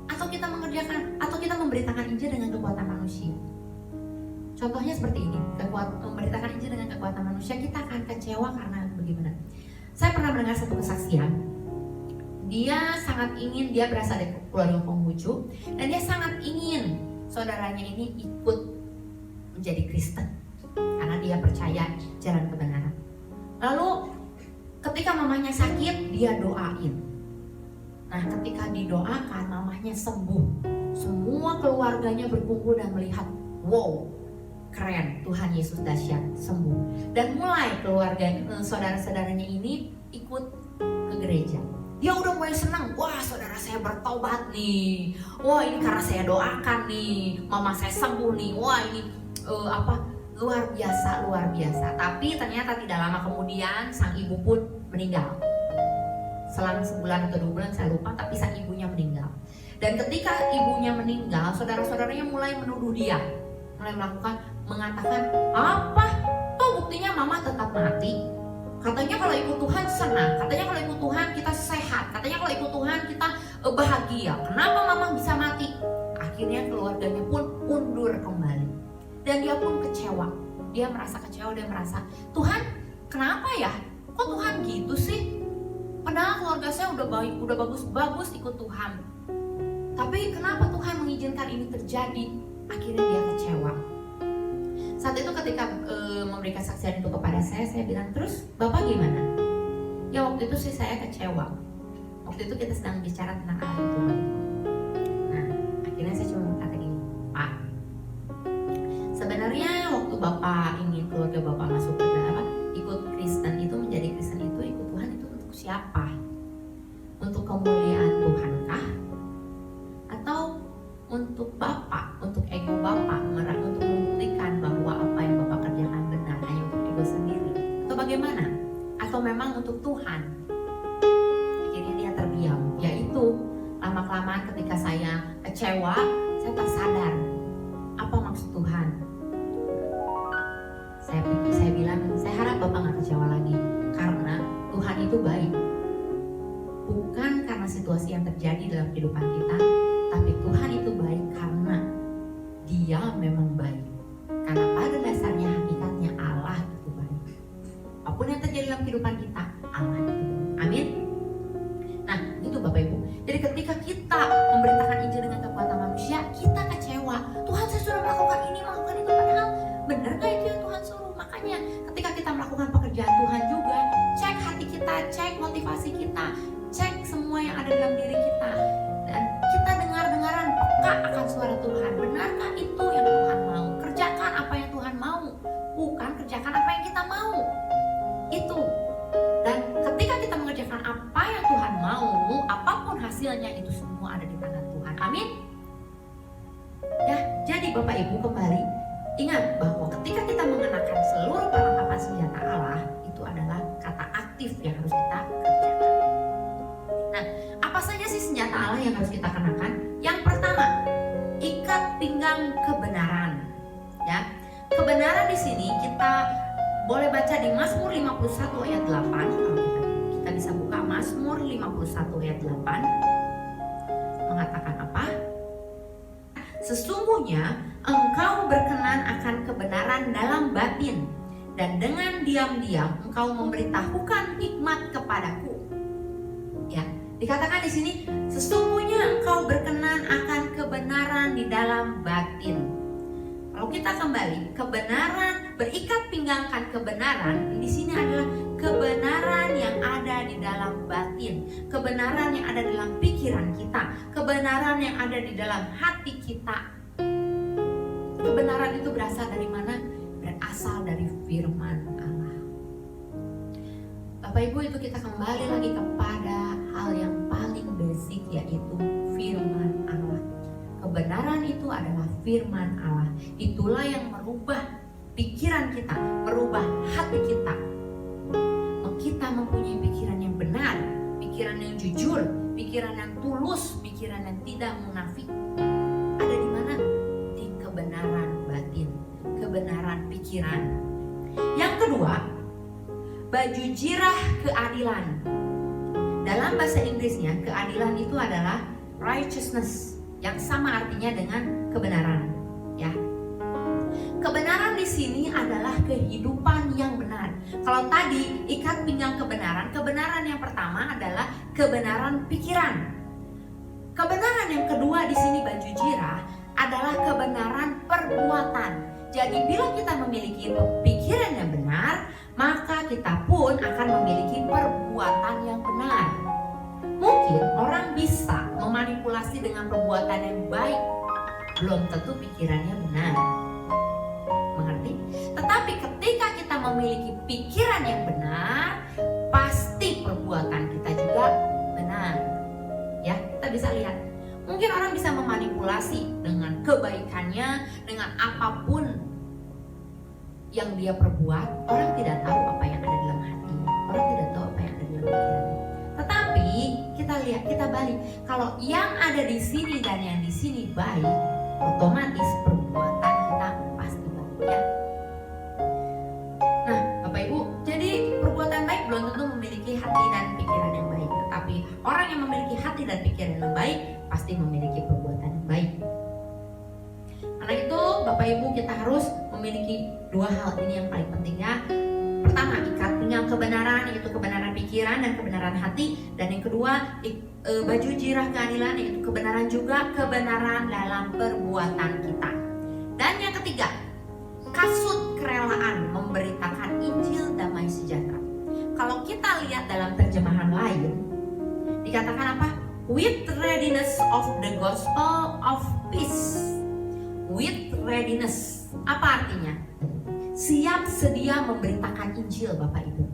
Atau kita memberitakan Injil dengan kekuatan manusia? Contohnya seperti ini, memberitakan Injil dengan kekuatan manusia, kita akan kecewa karena bagaimana? Saya pernah mendengar satu kesaksian. Dia berasal dari keluarga Konghucu, dan dia sangat ingin saudaranya ini ikut menjadi Kristen karena dia percaya jalan kebenaran. Lalu ketika mamanya sakit, dia doain. Nah, ketika didoakan, mamanya sembuh. Semua keluarganya berkumpul dan melihat, wow, keren, Tuhan Yesus dahsyat, sembuh. Dan mulai keluarga saudara-saudaranya ini ikut ke gereja. Dia udah mulai senang, wah saudara saya bertobat nih, wah ini karena saya doakan nih, mama saya sembuh nih, wah ini luar biasa. Tapi ternyata tidak lama kemudian sang ibu pun meninggal. Selang sebulan atau 2 bulan saya lupa, tapi sang ibunya meninggal. Dan ketika ibunya meninggal, saudara-saudaranya mulai menuduh dia, mulai mengatakan, apa? Tuh buktinya mama tetap mati. Katanya kalau ikut Tuhan senang, katanya kalau ikut Tuhan kita sehat, katanya kalau ikut Tuhan kita bahagia. Kenapa mama bisa mati? Akhirnya keluarganya pun undur kembali. Dan dia pun kecewa. Dia merasa kecewa, dia merasa, Tuhan kenapa ya? Kok Tuhan gitu sih? Padahal keluarga saya udah baik, udah bagus-bagus ikut Tuhan. Tapi kenapa Tuhan mengizinkan ini terjadi? Akhirnya dia kecewa. Saat itu ketika memberikan saksian itu kepada saya bilang, terus Bapak gimana? Ya waktu itu sih saya kecewa. Waktu itu kita sedang bicara tentang Allah itu. Nah, akhirnya saya cuma berkata gini, Pak, sebenarnya waktu Bapak ingin keluarga Bapak masuk ke dalam ikut Kristen itu, menjadi Kristen itu, ikut Tuhan itu untuk siapa? Untuk kemuliaan Tuhan kah? Atau untuk Bapak, untuk ego Bapak, untuk membuktikan bahwa apa yang Bapak kerjakan benar hanya untuk ego sendiri? Atau bagaimana? Atau memang untuk Tuhan? Akhirnya dia terdiam. Yaitu lama-kelamaan ketika saya kecewa, saya tersadar apa maksud Tuhan. Saya bilang, saya harap Bapak gak kecewa lagi, karena Tuhan itu baik. Bukan karena situasi yang terjadi dalam kehidupan kita, tapi Tuhan itu baik karena Dia memang baik. Karena pada dasarnya hakikatnya Allah itu baik. Apapun yang terjadi dalam kehidupan kita, Allah itu baik. Amin. Nah, itu Bapak Ibu. Jadi ketika kita memberitakan Injil dengan kekuatan manusia, kita kecewa. Tuhan, saya sudah melakukan ini, melakukan itu, padahal benarkah itu yang Tuhan suruh? Makanya ketika kita melakukan pekerjaan Tuhan juga, cek hati kita, cek motivasi kita, cek semua yang ada dalam diri kita, dan kita dengar-dengaran peka akan suara Tuhan. Benarkah itu yang Tuhan mau? Kerjakan apa yang Tuhan mau, bukan kerjakan apa yang kita mau. Itu. Dan ketika kita mengerjakan apa yang Tuhan mau, apapun hasilnya, itu semua ada di tangan Tuhan. Amin. Ya, jadi Bapak Ibu kembali ingat bahwa ketika kita mengenakan seluruh perlengkapan senjata Allah, itu adalah kata aktif yang harus kita kerjakan. Nah, apa saja sih senjata Allah yang harus kita kenakan? Yang pertama, ikat pinggang kebenaran. Ya, kebenaran di sini kita boleh baca di Mazmur 51 ayat 8. Kalau kita bisa buka Mazmur 51 ayat 8. Mengatakan apa? Sesungguhnya engkau berkenan akan kebenaran dalam batin, dan dengan diam-diam engkau memberitahukan hikmat kepadaku. Ya, dikatakan di sini, sesungguhnya engkau berkenan akan kebenaran di dalam batin. Kalau kita kembali, kebenaran, berikat pinggangkan kebenaran, di sini adalah kebenaran yang ada di dalam batin, kebenaran yang ada dalam pikiran kita, kebenaran yang ada di dalam hati kita. Kebenaran itu berasal dari mana? Berasal dari firman Allah. Bapak Ibu, itu kita kembali lagi kepada hal yang paling basic, yaitu firman Allah. Kebenaran itu adalah firman Allah. Itulah yang merubah pikiran kita, merubah hati kita. Kita mempunyai pikiran yang benar, pikiran yang jujur, pikiran yang tulus, pikiran yang tidak munafik. Ada di mana? Di kebenaran batin, kebenaran pikiran. Yang kedua, baju jirah keadilan. Dalam bahasa Inggrisnya, keadilan itu adalah righteousness, yang sama artinya dengan kebenaran, ya. Kebenaran di sini adalah kehidupan yang benar. Kalau tadi ikat pinggang kebenaran, kebenaran yang pertama adalah kebenaran pikiran. Kebenaran yang kedua di sini baju jirah adalah kebenaran perbuatan. Jadi bila kita memiliki pikiran yang benar, maka kita pun akan memiliki perbuatan yang benar. Mungkin orang bisa memanipulasi dengan perbuatan yang baik, belum tentu pikirannya benar. Mengerti? Tetapi ketika kita memiliki pikiran yang benar, pasti perbuatan kita juga benar. Ya, kita bisa lihat. Mungkin orang bisa memanipulasi dengan kebaikannya, dengan apapun yang dia perbuat. Orang tidak tahu apa yang ada dalam hatinya. Orang tidak tahu apa yang ada dalam pikirannya. Tetapi kita lihat, kita balik. Kalau yang ada di sini dan yang di sini baik, otomatis perbuatan kita pasti baik. Ya. Nah, Bapak Ibu, jadi perbuatan baik belum tentu memiliki hati dan pikiran yang baik. Tetapi orang yang memiliki hati dan pikiran yang baik pasti memiliki perbuatan yang baik. Karena itu Bapak Ibu, kita harus memiliki dua hal ini yang paling pentingnya. Pertama, ikat pinggang kebenaran, yaitu kebenaran pikiran dan kebenaran hati. Dan yang kedua, baju jirah keadilan, yaitu kebenaran juga kebenaran dalam perbuatan kita. Dan yang ketiga, kasut kerelaan memberitakan Injil damai sejahtera. Kalau kita lihat dalam terjemahan lain, dikatakan apa? With readiness of the gospel of peace. With readiness. Apa artinya? Siap sedia memberitakan Injil, Bapak Ibu.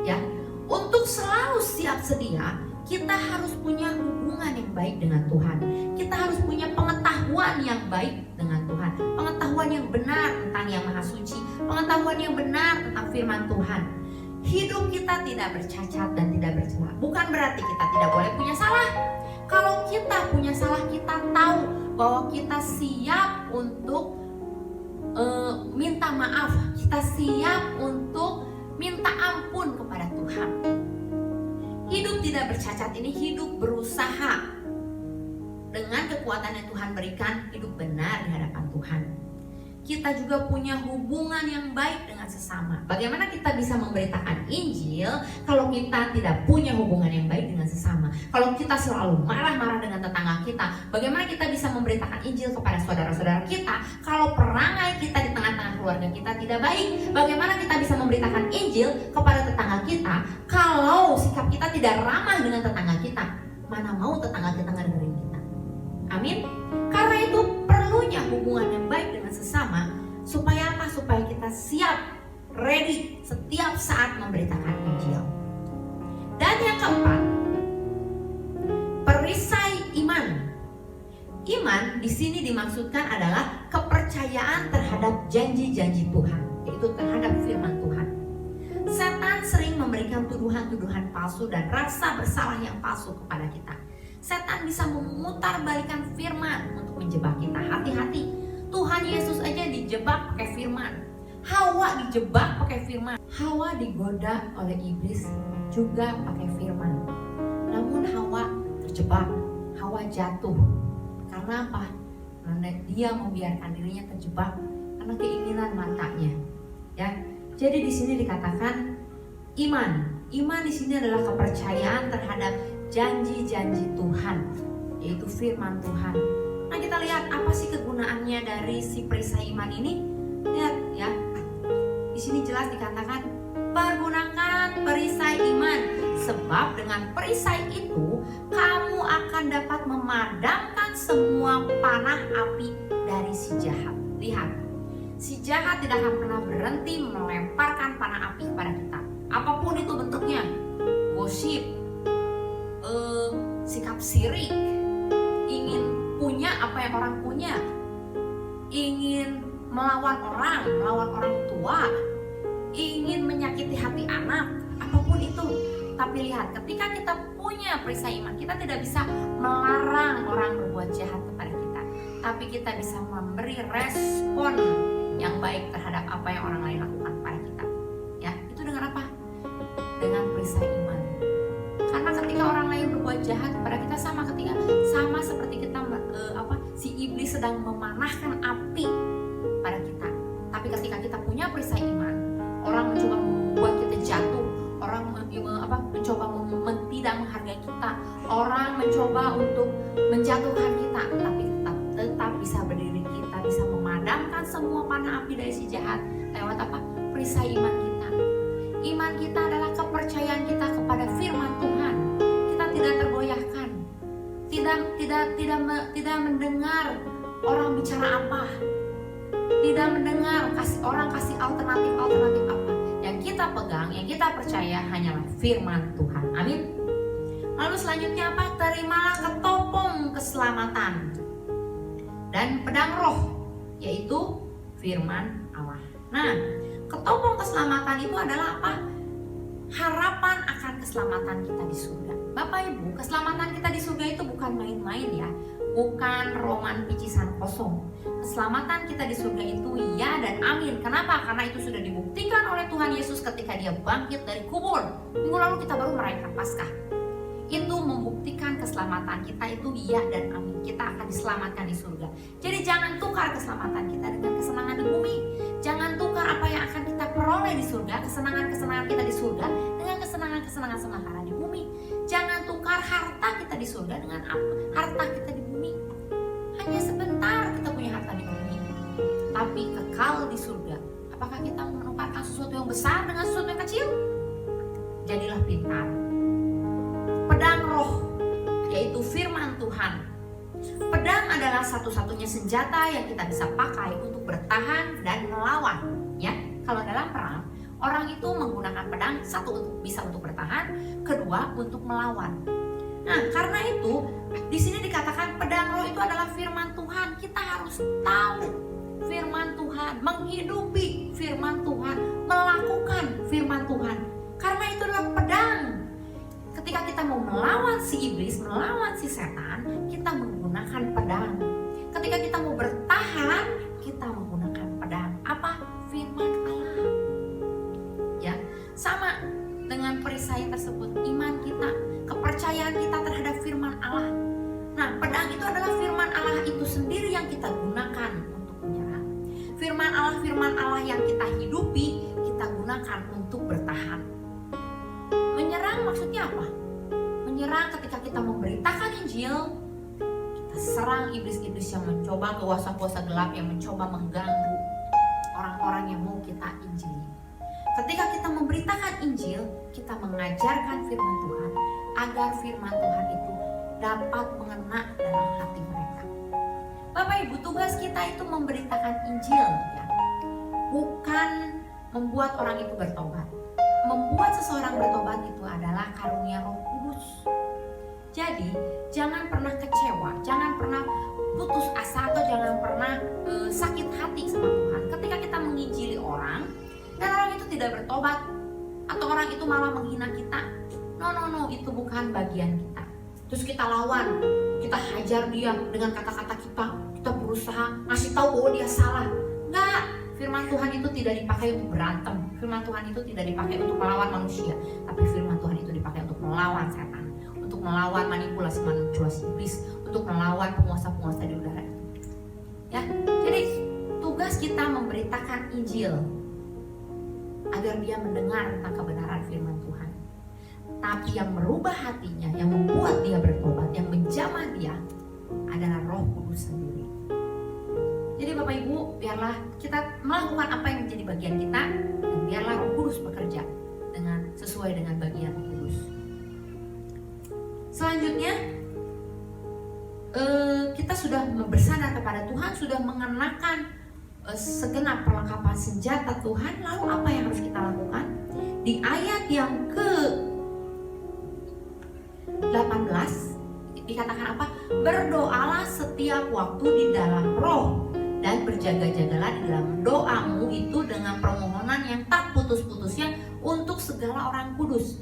Ya, untuk selalu siap sedia, kita harus punya hubungan yang baik dengan Tuhan. Kita harus punya pengetahuan yang baik dengan Tuhan. Pengetahuan yang benar tentang Yang Maha Suci. Pengetahuan yang benar tentang firman Tuhan. Hidup kita tidak bercacat dan tidak bercela. Bukan berarti kita tidak boleh punya salah. Kalau kita punya salah, kita tahu bahwa kita siap untuk minta maaf. Kita siap untuk minta ampun kepada Tuhan. Hidup tidak bercacat ini hidup berusaha. Dengan kekuatan yang Tuhan berikan, hidup benar di hadapan Tuhan. Kita juga punya hubungan yang baik dengan sesama. Bagaimana kita bisa memberitakan Injil kalau kita tidak punya hubungan yang baik dengan sesama? Kalau kita selalu marah-marah dengan tetangga kita, bagaimana kita bisa memberitakan Injil kepada saudara-saudara kita kalau perangai kita di tengah-tengah keluarga kita tidak baik? Bagaimana kita bisa memberitakan Injil kepada tetangga kita kalau sikap kita tidak ramah dengan tetangga kita? Mana mau tetangga kita ngedengerin kita? Amin. Karena itu perlunya hubungan yang baik dengan sesama. Supaya apa? Supaya kita siap, ready setiap saat memberitakan Injil. Dan yang keempat, perisai iman. Iman di sini dimaksudkan adalah kepercayaan terhadap janji-janji Tuhan, yaitu terhadap firman Tuhan. Setan sering memberikan tuduhan-tuduhan palsu dan rasa bersalah yang palsu kepada kita. Setan bisa memutarbalikkan firman untuk menjebak kita. Hati-hati, Tuhan Yesus aja dijebak pakai firman. Hawa dijebak pakai firman. Hawa digoda oleh iblis juga pakai firman. Namun Hawa terjebak, Hawa jatuh. Karena apa? Karena dia membiarkan dirinya terjebak karena keinginan matanya. Ya, jadi di sini dikatakan iman. Iman di sini adalah kepercayaan terhadap janji-janji Tuhan, yaitu firman Tuhan. Nah, kita lihat apa sih kegunaannya dari si perisai iman ini? Lihat ya. Di sini jelas dikatakan pergunakan perisai iman, sebab dengan perisai itu kamu akan dapat memadamkan semua panah api dari si jahat. Lihat, si jahat tidak akan pernah berhenti melemparkan panah api kepada kita. Apapun itu bentuknya, gosip, sikap sirik, ingin punya apa yang orang punya, ingin melawan orang tua, ingin menyakiti hati anak, apapun itu. Tapi lihat, ketika kita punya perisai iman, kita tidak bisa melarang orang berbuat jahat kepada kita, tapi kita bisa memberi respon yang baik terhadap apa yang orang lain lakukan kepada kita. Ya, itu dengan apa? Dengan perisai iman. Karena ketika orang lain berbuat jahat kepada kita, sama seperti kita si iblis sedang memanahkan api pada kita. Tapi ketika kita punya perisai iman, orang mencoba membuat kita jatuh, orang mencoba tidak menghargai kita, orang mencoba untuk menjatuhkan kita, tapi tetap bisa berdiri, kita bisa memadamkan mengalahkan semua panah api dari si jahat lewat apa? Perisai iman kita. Iman kita adalah kepercayaan kita kepada firman Tuhan. Kita tidak tergoyahkan, tidak mendengar orang bicara apa, tidak mendengar orang kasih alternatif apa. Yang kita pegang, yang kita percaya hanyalah firman Tuhan. Amin. Lalu selanjutnya apa? Terimalah ketopong keselamatan dan pedang roh, yaitu firman Allah. Nah, ketopong keselamatan itu adalah apa? Harapan akan keselamatan kita di surga. Bapak Ibu, keselamatan kita di surga itu bukan main-main ya, bukan roman picisan kosong. Keselamatan kita di surga itu ya dan amin. Kenapa? Karena itu sudah dibuktikan oleh Tuhan Yesus ketika dia bangkit dari kubur. Minggu lalu kita baru merayakan Paskah. Itu membuktikan keselamatan kita itu iya dan amin. Kita akan diselamatkan di surga. Jadi jangan tukar keselamatan kita dengan kesenangan di bumi. Jangan tukar apa yang akan kita peroleh di surga, kesenangan-kesenangan kita di surga, dengan kesenangan-kesenangan sementara di bumi. Jangan tukar harta kita di surga dengan harta kita di bumi. Hanya sebentar kita punya harta di bumi, tapi kekal di surga. Apakah kita menukarkan sesuatu yang besar dengan sesuatu yang kecil? Jadilah pintar. Pedang roh, yaitu firman Tuhan. Pedang adalah satu-satunya senjata yang kita bisa pakai untuk bertahan dan melawan. Ya, kalau dalam perang, orang itu menggunakan pedang satu bisa untuk bertahan, kedua untuk melawan. Nah, karena itu di sini dikatakan pedang roh itu adalah firman Tuhan. Kita harus tahu firman Tuhan, menghidupi firman Tuhan, melakukan firman Tuhan. Karena itu adalah pedang. Ketika kita mau melawan si iblis, melawan si setan, kita menggunakan pedang. Ketika kita mau bertahan, kita menggunakan pedang. Apa? Firman Allah. Ya, sama dengan perisai tersebut, iman kita, kepercayaan kita terhadap firman Allah. Nah, pedang itu adalah firman Allah itu sendiri yang kita gunakan untuk menyerang. Firman Allah yang kita hidupi, kita gunakan untuk bertahan. Menyerang maksudnya apa? Menyerang ketika kita memberitakan Injil, kita serang iblis-iblis yang mencoba, kuasa-kuasa gelap yang mencoba mengganggu orang-orang yang mau kita injili. Ketika kita memberitakan Injil, kita mengajarkan firman Tuhan agar firman Tuhan itu dapat mengena dalam hati mereka. Bapak Ibu, tugas kita itu memberitakan Injil ya. Bukan membuat orang itu bertobat. Membuat seseorang bertobat itu adalah karunia Roh Kudus. Jadi, jangan pernah kecewa, jangan pernah putus asa atau jangan pernah sakit hati sama Tuhan ketika kita menginjili orang dan orang itu tidak bertobat atau orang itu malah menghina kita. No, itu bukan bagian kita. Terus kita lawan, kita hajar dia dengan kata-kata kita berusaha ngasih tahu bahwa dia salah. Enggak, firman Tuhan itu tidak dipakai untuk berantem. Firman Tuhan itu tidak dipakai untuk melawan manusia, tapi firman Tuhan itu dipakai untuk melawan setan, untuk melawan manipulasi iblis, untuk melawan penguasa-penguasa di udara itu. Ya, jadi tugas kita memberitakan Injil agar dia mendengar tentang kebenaran firman Tuhan. Tapi yang merubah hatinya, yang membuat dia bertobat, yang menjamah dia adalah Roh Kudus sendiri. Jadi Bapak Ibu, biarlah kita melakukan apa yang menjadi bagian kita, dan biarlah Roh Kudus bekerja sesuai dengan bagian Roh Kudus. Selanjutnya, kita sudah bersandar kepada Tuhan, sudah mengenakan segenap perlengkapan senjata Tuhan. Lalu apa yang harus kita lakukan? Di ayat yang ke-18 dikatakan apa? Berdoalah setiap waktu di dalam roh dan berjaga-jagalah di dalam doamu itu dengan permohonan yang tak putus-putusnya untuk segala orang kudus.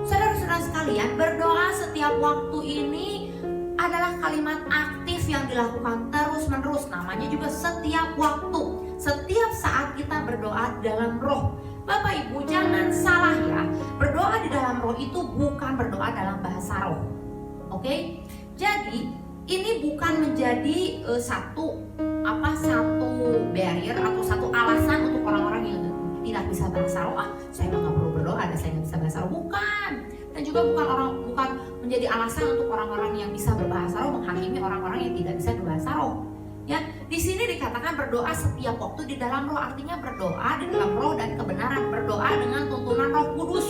Saudara-saudara sekalian, berdoa setiap waktu ini adalah kalimat aktif yang dilakukan terus-menerus. Namanya juga setiap waktu, setiap saat kita berdoa dalam roh. Bapak Ibu, jangan salah ya, berdoa di dalam roh itu bukan berdoa dalam bahasa roh. Oke? Jadi ini bukan menjadi satu barrier atau satu alasan untuk orang-orang yang tidak bisa bahasa roh. Saya nggak perlu berdoa, dan saya nggak bisa bahasa roh. Bukan. Dan juga bukan menjadi alasan untuk orang-orang yang bisa berbahasa roh menghakimi orang-orang yang tidak bisa berbahasa roh. Ya, Di sini dikatakan berdoa setiap waktu di dalam roh, artinya berdoa di dalam roh dan kebenaran, berdoa dengan tuntunan Roh Kudus.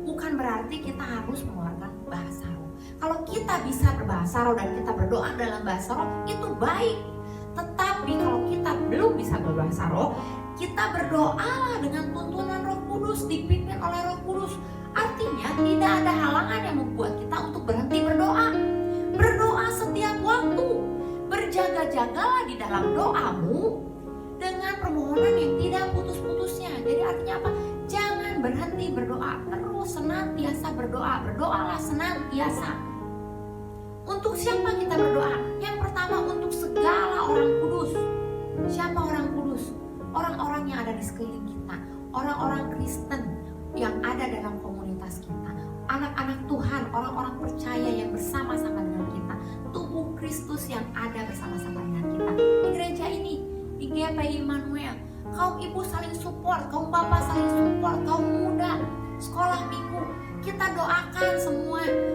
Bukan berarti kita harus mengeluarkan bahasa roh. Kalau kita bisa berbahasa roh dan kita berdoa dalam bahasa roh, itu baik. Tetapi kalau kita belum bisa berbahasa roh, kita berdoalah dengan tuntunan Roh Kudus, dipimpin oleh Roh Kudus. Artinya tidak ada halangan yang membuat kita untuk berhenti berdoa. Berdoa setiap waktu. Berjaga-jagalah di dalam doamu dengan permohonan yang tidak putus-putusnya. Jadi artinya apa? Jangan berhenti berdoa, terus senantiasa berdoa. Berdoalah senantiasa. Untuk siapa kita berdoa? Yang pertama untuk segala orang kudus. Siapa orang kudus? Orang-orang yang ada di sekeliling kita, orang-orang Kristen yang ada dalam komunitas kita, anak-anak Tuhan, orang-orang percaya yang bersama-sama dengan kita, tubuh Kristus yang ada bersama-sama dengan kita. Di gereja ini, di GPI Immanuel, kaum ibu saling support, kaum bapak saling support, kaum muda, sekolah minggu, kita doakan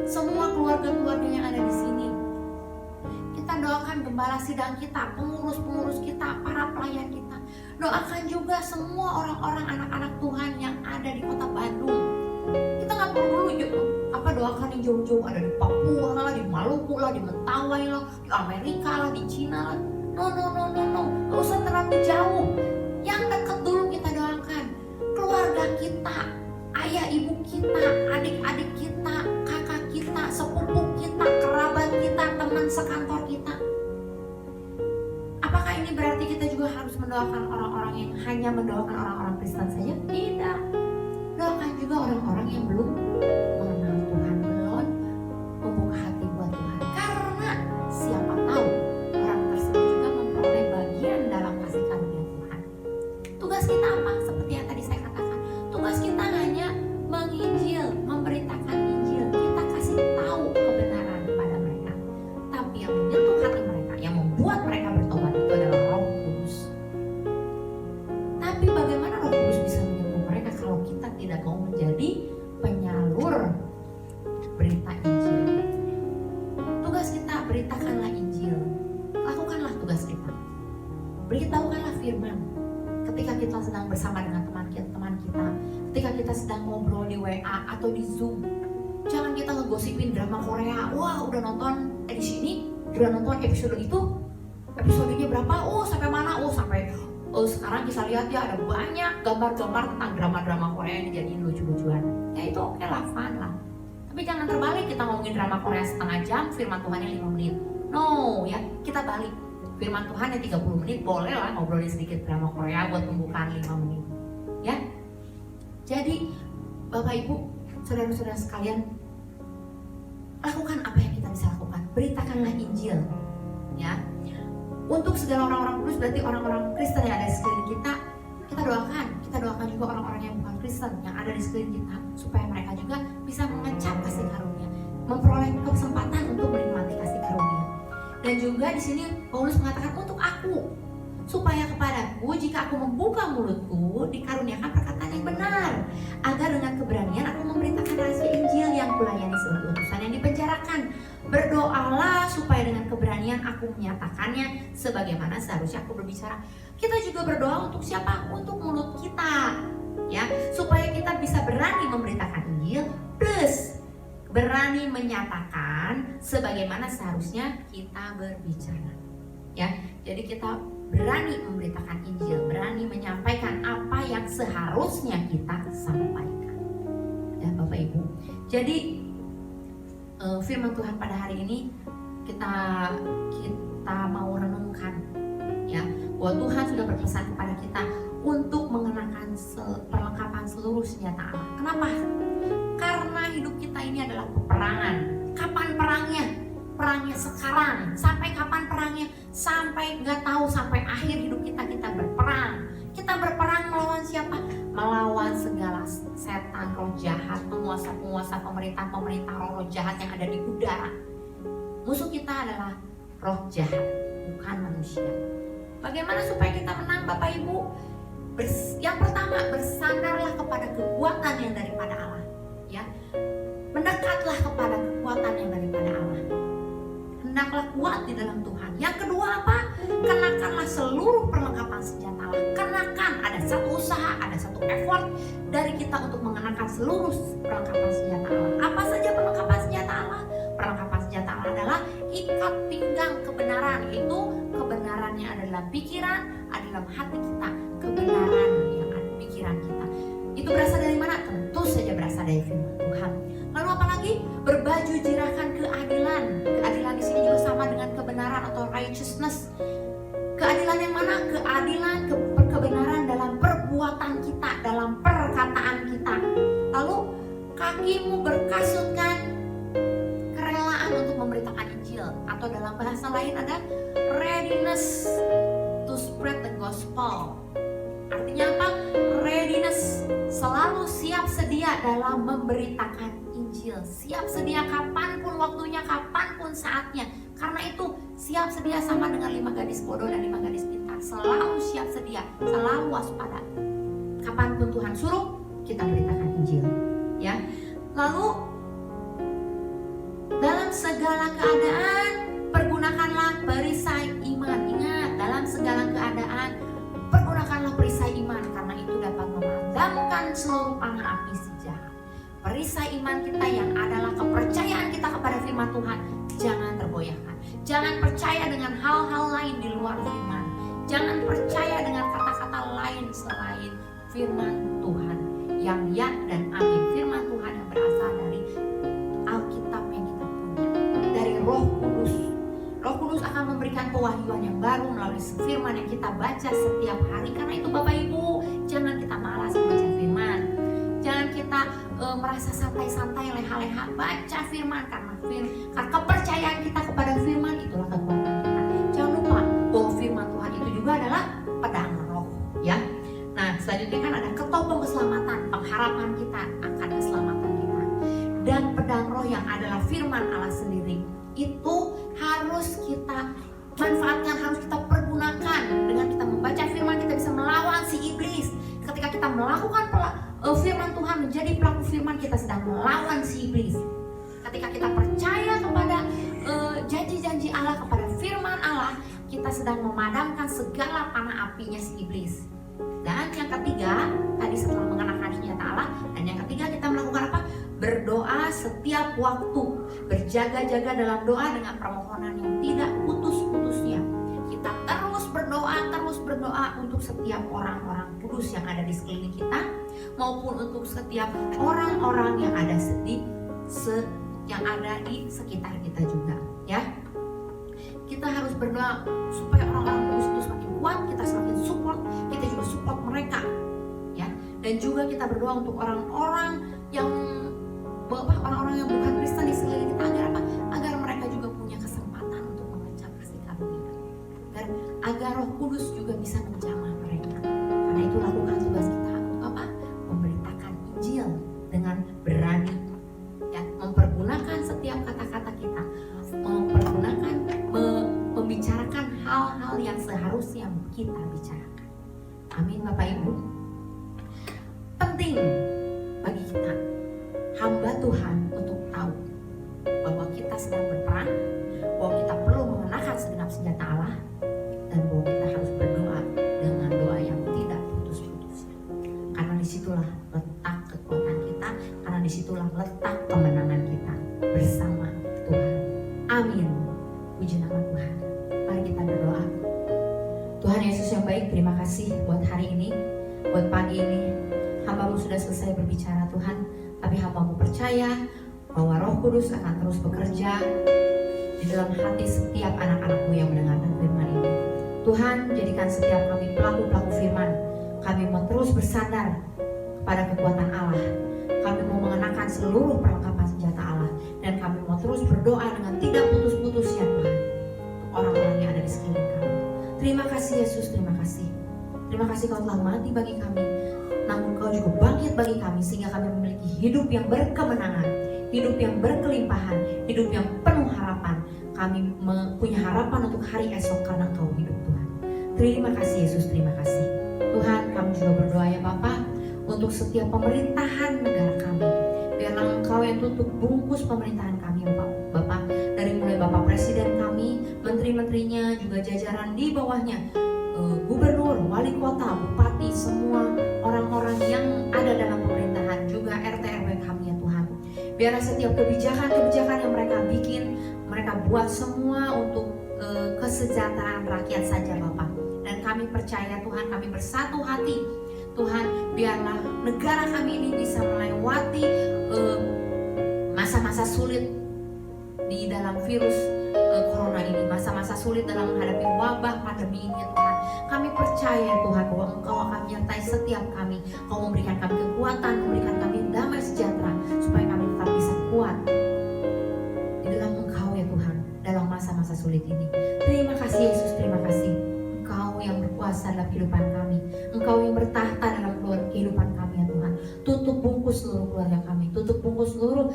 semua keluarga-keluarga yang ada di sini. Kita doakan gembala sidang kita, pengurus-pengurus kita, para pelayan kita. Doakan juga semua orang-orang anak-anak Tuhan yang ada di kota Bandung. Kita nggak perlu dulu doakan yang jauh-jauh, ada di Papua lah, di Maluku lah, di Mentawai lah, di Amerika lah, di Cina lah. No, nggak usah terlalu jauh. Yang dekat dulu kita doakan. Keluarga kita, ayah ibu kita, adik-adik kita, kakak kita, sepupu kita, kerabat kita, teman sekantor kita. Apakah ini berarti kita juga harus mendoakan orang-orang yang hanya mendoakan orang-orang Kristen saja? Tidak. Doakan juga orang-orang yang belum mengenal Tuhan, belum membuka hati buat Tuhan. Karena siapa tahu orang tersebut juga memperoleh bagian dalam kasih karunia Tuhan. Tugas kita apa? Seperti yang tadi saya katakan, tugas kita hanya menginjil, memberitakan Injil. Kita kasih tahu kebenaran kepada mereka. Tapi yang menyentuh hati mereka, yang membuat mereka bertobat itu adalah Roh Kudus. Tapi bagaimana Roh Kudus bisa menyentuh mereka kalau kita tidak mau menjadi penyalur berita Injil? Tugas kita, beritakanlah Injil. Lakukanlah tugas kita. Beritahukanlah firman. Ketika kita sedang bersama dengan teman kita, ketika kita sedang ngobrol di WA atau di Zoom, jangan kita ngegosipin drama Korea. Wah, udah nonton edisi ini, udah nonton episode itu, episodenya berapa? Oh, sampai mana? Oh, sampai sekarang bisa lihat ya, ada banyak gambar-gambar tentang drama-drama Korea yang dijadiin lucu-lucuan. Ya itu oke lah, fun lah. Tapi jangan terbalik, kita ngomongin drama Korea setengah jam, firman Tuhannya 5 menit. No, ya kita balik. Firman Tuhan yang 30 menit, boleh lah ngobrolin sedikit drama Korea buat pembukaan 5 menit. Ya. Jadi Bapak Ibu, saudara-saudara sekalian, lakukan apa yang kita bisa lakukan. Beritakanlah Injil. Ya. Untuk segala orang-orang kudus, berarti orang-orang Kristen yang ada di sekeliling kita doakan juga orang-orang yang bukan Kristen yang ada di sekeliling kita, supaya mereka juga bisa mengecap kasih karunia, memperoleh kesempatan untuk menikmati kasih karunia. Dan juga di sini Paulus mengatakan untuk aku, supaya kepadaku jika aku membuka mulutku dikaruniakan perkataan yang benar, agar dengan keberanian aku memberitakan rahasia Injil yang kulayani sebagai utusan yang dipenjarakan. Berdoalah supaya dengan keberanian aku menyatakannya sebagaimana seharusnya aku berbicara. Kita juga berdoa untuk siapa? Untuk mulut kita, ya, supaya kita bisa berani memberitakan Injil plus berani menyatakan sebagaimana seharusnya kita berbicara. Ya, jadi kita berani memberitakan Injil, berani menyampaikan apa yang seharusnya kita sampaikan. Ya, Bapak Ibu. Jadi firman Tuhan pada hari ini kita mau renungkan, ya, bahwa Tuhan sudah berpesan kepada kita untuk mengenakan perlengkapan seluruh senjata Allah. Kenapa? Karena hidup kita ini adalah peperangan. Kapan perangnya? Perangnya sekarang. Sampai kapan perangnya? Sampai nggak tahu, sampai akhir hidup kita berperang. Kita berperang melawan siapa? Melawan segala setan, roh jahat, penguasa-penguasa, pemerintah-pemerintah, roh jahat yang ada di udara. Musuh kita adalah roh jahat, bukan manusia. Bagaimana supaya kita menang, Bapak Ibu? Yang pertama, bersandarlah kepada kekuatan yang daripada Allah. Ya, mendekatlah kepada kekuatan yang daripada Allah. Hendaklah kuat di dalam Tuhan. Yang kedua apa? seluruh perlengkapan senjata Allah. Kenakan, ada satu usaha, ada satu effort dari kita untuk mengenakan seluruh perlengkapan senjata Allah. Apa saja perlengkapan senjata Allah? Perlengkapan senjata Allah adalah ikat pinggang kebenaran, itu kebenarannya ada dalam pikiran, ada dalam hati kita, kebenaran yang ada di pikiran kita. Itu berasal dari mana? Tentu saja berasal dari firman Tuhan. Lalu apa lagi? Berbaju jirakan keadilan. Keadilan di sini juga sama dengan kebenaran atau righteousness. Keadilan yang mana? Keadilan, kebenaran dalam perbuatan kita, dalam perkataan kita. Lalu kakimu berkasutkan kerelaan untuk memberitakan Injil, atau dalam bahasa lain ada readiness to spread the gospel. Artinya apa? Readiness, selalu siap sedia dalam memberitakan Injil. Siap sedia kapanpun waktunya, kapanpun saatnya. Karena itu siap sedia sama dengan 5 gadis bodoh dan 5 gadis pintar. Selalu siap sedia, selalu waspada. Kapanpun Tuhan suruh, kita beritakan Injil. Ya. Lalu dalam segala keadaan pergunakanlah perisai iman. Ingat, dalam segala keadaan pergunakanlah perisai iman, karena itu dapat memadamkan seluruh panah api si jahat. Perisai iman kita yang adalah kepercayaan kita kepada firman Tuhan jangan tergoyahkan. Jangan percaya dengan hal-hal lain di luar firman. Jangan percaya dengan kata-kata lain selain firman Tuhan yang ya dan amin. Firman Tuhan yang berasal dari Alkitab yang kita punya, dari Roh Kudus. Roh Kudus akan memberikan pewahyuan yang baru melalui firman yang kita baca setiap hari. Karena itu Bapak Ibu, jangan kita malas membaca firman. Jangan kita merasa santai-santai, leha-leha baca firman, karena kepercayaan kita kepada firman itulah kekuatan kita. Jangan lupa bahwa firman Tuhan itu juga adalah pedang roh, ya. Nah, selanjutnya kan ada ketopong keselamatan, pengharapan kita akan keselamatan kita. Dan pedang roh yang adalah firman Allah sendiri, itu harus kita manfaatkan, harus kita pergunakan. Dengan kita membaca firman, kita bisa melawan si iblis. Ketika kita melakukan firman Tuhan, menjadi pelaku firman, kita sedang melawan si iblis. Ketika kita percaya kepada janji-janji Allah, kepada firman Allah, kita sedang memadamkan segala panah apinya si iblis. Dan yang ketiga, tadi setelah mengenakan senjata Allah, dan yang ketiga kita melakukan apa? Berdoa setiap waktu, berjaga-jaga dalam doa dengan permohonan yang tidak putus-putusnya. Kita terus berdoa untuk setiap orang-orang kudus yang ada di sekeliling kita, maupun untuk setiap orang-orang yang ada yang ada di sekitar kita juga, ya. Kita harus berdoa supaya orang-orang kudus itu semakin kuat, kita semakin support, kita juga support mereka, ya. Dan juga kita berdoa untuk orang-orang yang bukan Kristen di sekeliling kita, agar apa? Agar mereka juga punya kesempatan untuk mengecap kasih karunia, agar Roh Kudus juga bisa menjamah mereka. Karena itu lakukan tugas kita untuk apa? Memberitakan Injil dengan berani, ya, mempergunakan setiap kata-kata kita, membicarakan hal-hal yang seharusnya kita bicarakan. Amin Bapak Ibu. Penting bagi kita, hamba Tuhan, untuk tahu bahwa kita sedang berperang, bahwa kita perlu mengenakan segenap senjata Allah, dan bahwa kita harus berdoa dengan doa yang tidak putus-putusnya. Karena disitulah letak kekuatan kita, karena disitulah letak kemenangan kita bersama Tuhan. Amin. Puji nama Tuhan. Mari kita berdoa. Tuhan Yesus yang baik, terima kasih buat hari ini, buat pagi ini. Hamba-Mu sudah selesai berbicara Tuhan, tapi hamba-Mu percaya bahwa Roh Kudus akan terus bekerja di dalam hati setiap anak-anak-Mu yang mendengarkan firman ini. Tuhan, jadikan setiap kami pelaku-pelaku firman. Kami mau terus bersandar kepada kekuatan Allah. Kami mau mengenakan seluruh perlengkapan senjata Allah, dan kami mau terus berdoa dengan tidak putus-putusnya Tuhan, untuk orang-orang yang ada di sekeliling kami. Terima kasih Yesus, terima kasih. Terima kasih Kau telah mati bagi kami, namun Kau juga bangkit bagi kami, sehingga kami memiliki hidup yang berkemenangan, hidup yang berkelimpahan, hidup yang penuh harapan. Kami punya harapan untuk hari esok karena Kau hidup Tuhan. Terima kasih Yesus, terima kasih. Tuhan, kami juga berdoa ya Bapa, untuk setiap pemerintahan negara kami. Biarlah Engkau yang tutup bungkus pemerintahan kami ya Bapak. Dari mulai Bapak Presiden kami, menteri-menterinya, juga jajaran di bawahnya. gubernur, wali kota, bupati, semua orang-orang yang ada dalam pemerintahan, juga RT RW kami ya Tuhan. Biarlah setiap kebijakan yang mereka bikin, mereka buat semua untuk kesejahteraan rakyat saja Bapak. Dan kami percaya Tuhan, kami bersatu hati Tuhan, biarlah negara kami ini bisa melewati masa-masa sulit di dalam virus corona ini, masa-masa sulit dalam menghadapi wabah pandemi ini ya Tuhan. Kami percaya Tuhan bahwa Engkau akan menyertai setiap kami. Kau memberikan kami kekuatan, memberikan kami damai sejahtera, supaya kami tetap bisa kuat di dalam Engkau ya Tuhan, dalam masa-masa sulit ini. Terima kasih Yesus, terima kasih. Engkau yang berkuasa dalam kehidupan kami, Engkau yang bertahta dalam kehidupan kami ya Tuhan. Tutup bungkus seluruh keluarga kami, tutup bungkus seluruh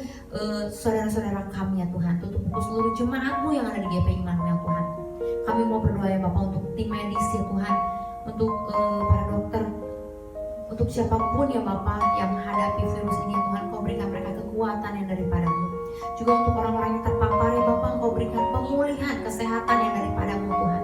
saudara-saudara kami ya Tuhan, tutup bungkus seluruh jemaat-Mu yang ada di GPI Immanuel Tuhan. Kami mau berdoa ya Bapak untuk tim medis ya Tuhan, untuk para dokter, untuk siapapun ya Bapak yang menghadapi virus ini ya Tuhan. Kau berikan mereka kekuatan yang daripada-Mu. Juga untuk orang-orang yang terpapar ya Bapak, Kau berikan pemulihan kesehatan yang daripada-Mu Tuhan.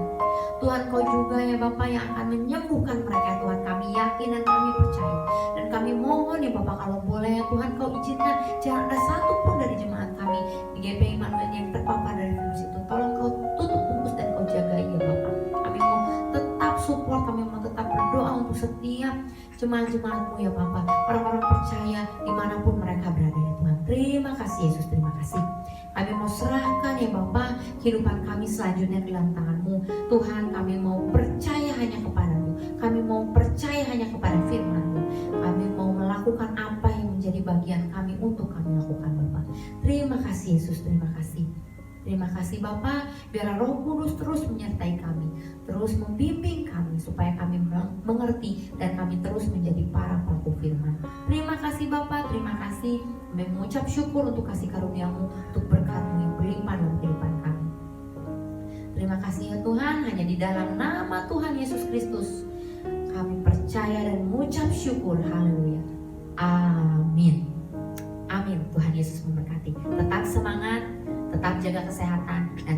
Tuhan, Kau juga ya Bapak yang akan menyembuhkan mereka Tuhan. Kami yakin dan kami percaya. Dan kami mohon ya Bapak, kalau boleh ya Tuhan, Kau izinkan jangan ada satu pun dari jemaat kami di GPI Immanuel yang terpapar dari virus itu. Tolong Kau tutup bungkus dan Kau jaga ya Bapak. Kami mau tetap support, kami mau tetap berdoa untuk setiap jemaat-jemaat-Mu ya Bapak, orang-orang percaya dimanapun mereka berada ya Tuhan. Terima kasih Yesus, terima kasih. Kami mau serahkan ya Bapak kehidupan kami selanjutnya ke dalam tangan-Mu Tuhan. Kami mau percaya hanya kepada-Mu, kami mau percaya hanya kepada firman-Mu. Kami mau melakukan apa yang menjadi bagian kami untuk kami lakukan Bapak. Terima kasih Yesus, terima kasih. Terima kasih Bapak, biarlah Roh Kudus terus menyertai kami, terus membimbing kami supaya kami mengerti dan kami terus menjadi para pelaku firman. Terima kasih Bapak, terima kasih. Kami mengucap syukur untuk kasih karunia-Mu, untuk berkat-Mu yang berlimpah dalam kehidupan kami. Terima kasih ya Tuhan, hanya di dalam nama Tuhan Yesus Kristus kami percaya dan mengucap syukur. Haleluya. Amin. Amin. Tuhan Yesus memberkati. Tetap semangat, tetap jaga kesehatan, dan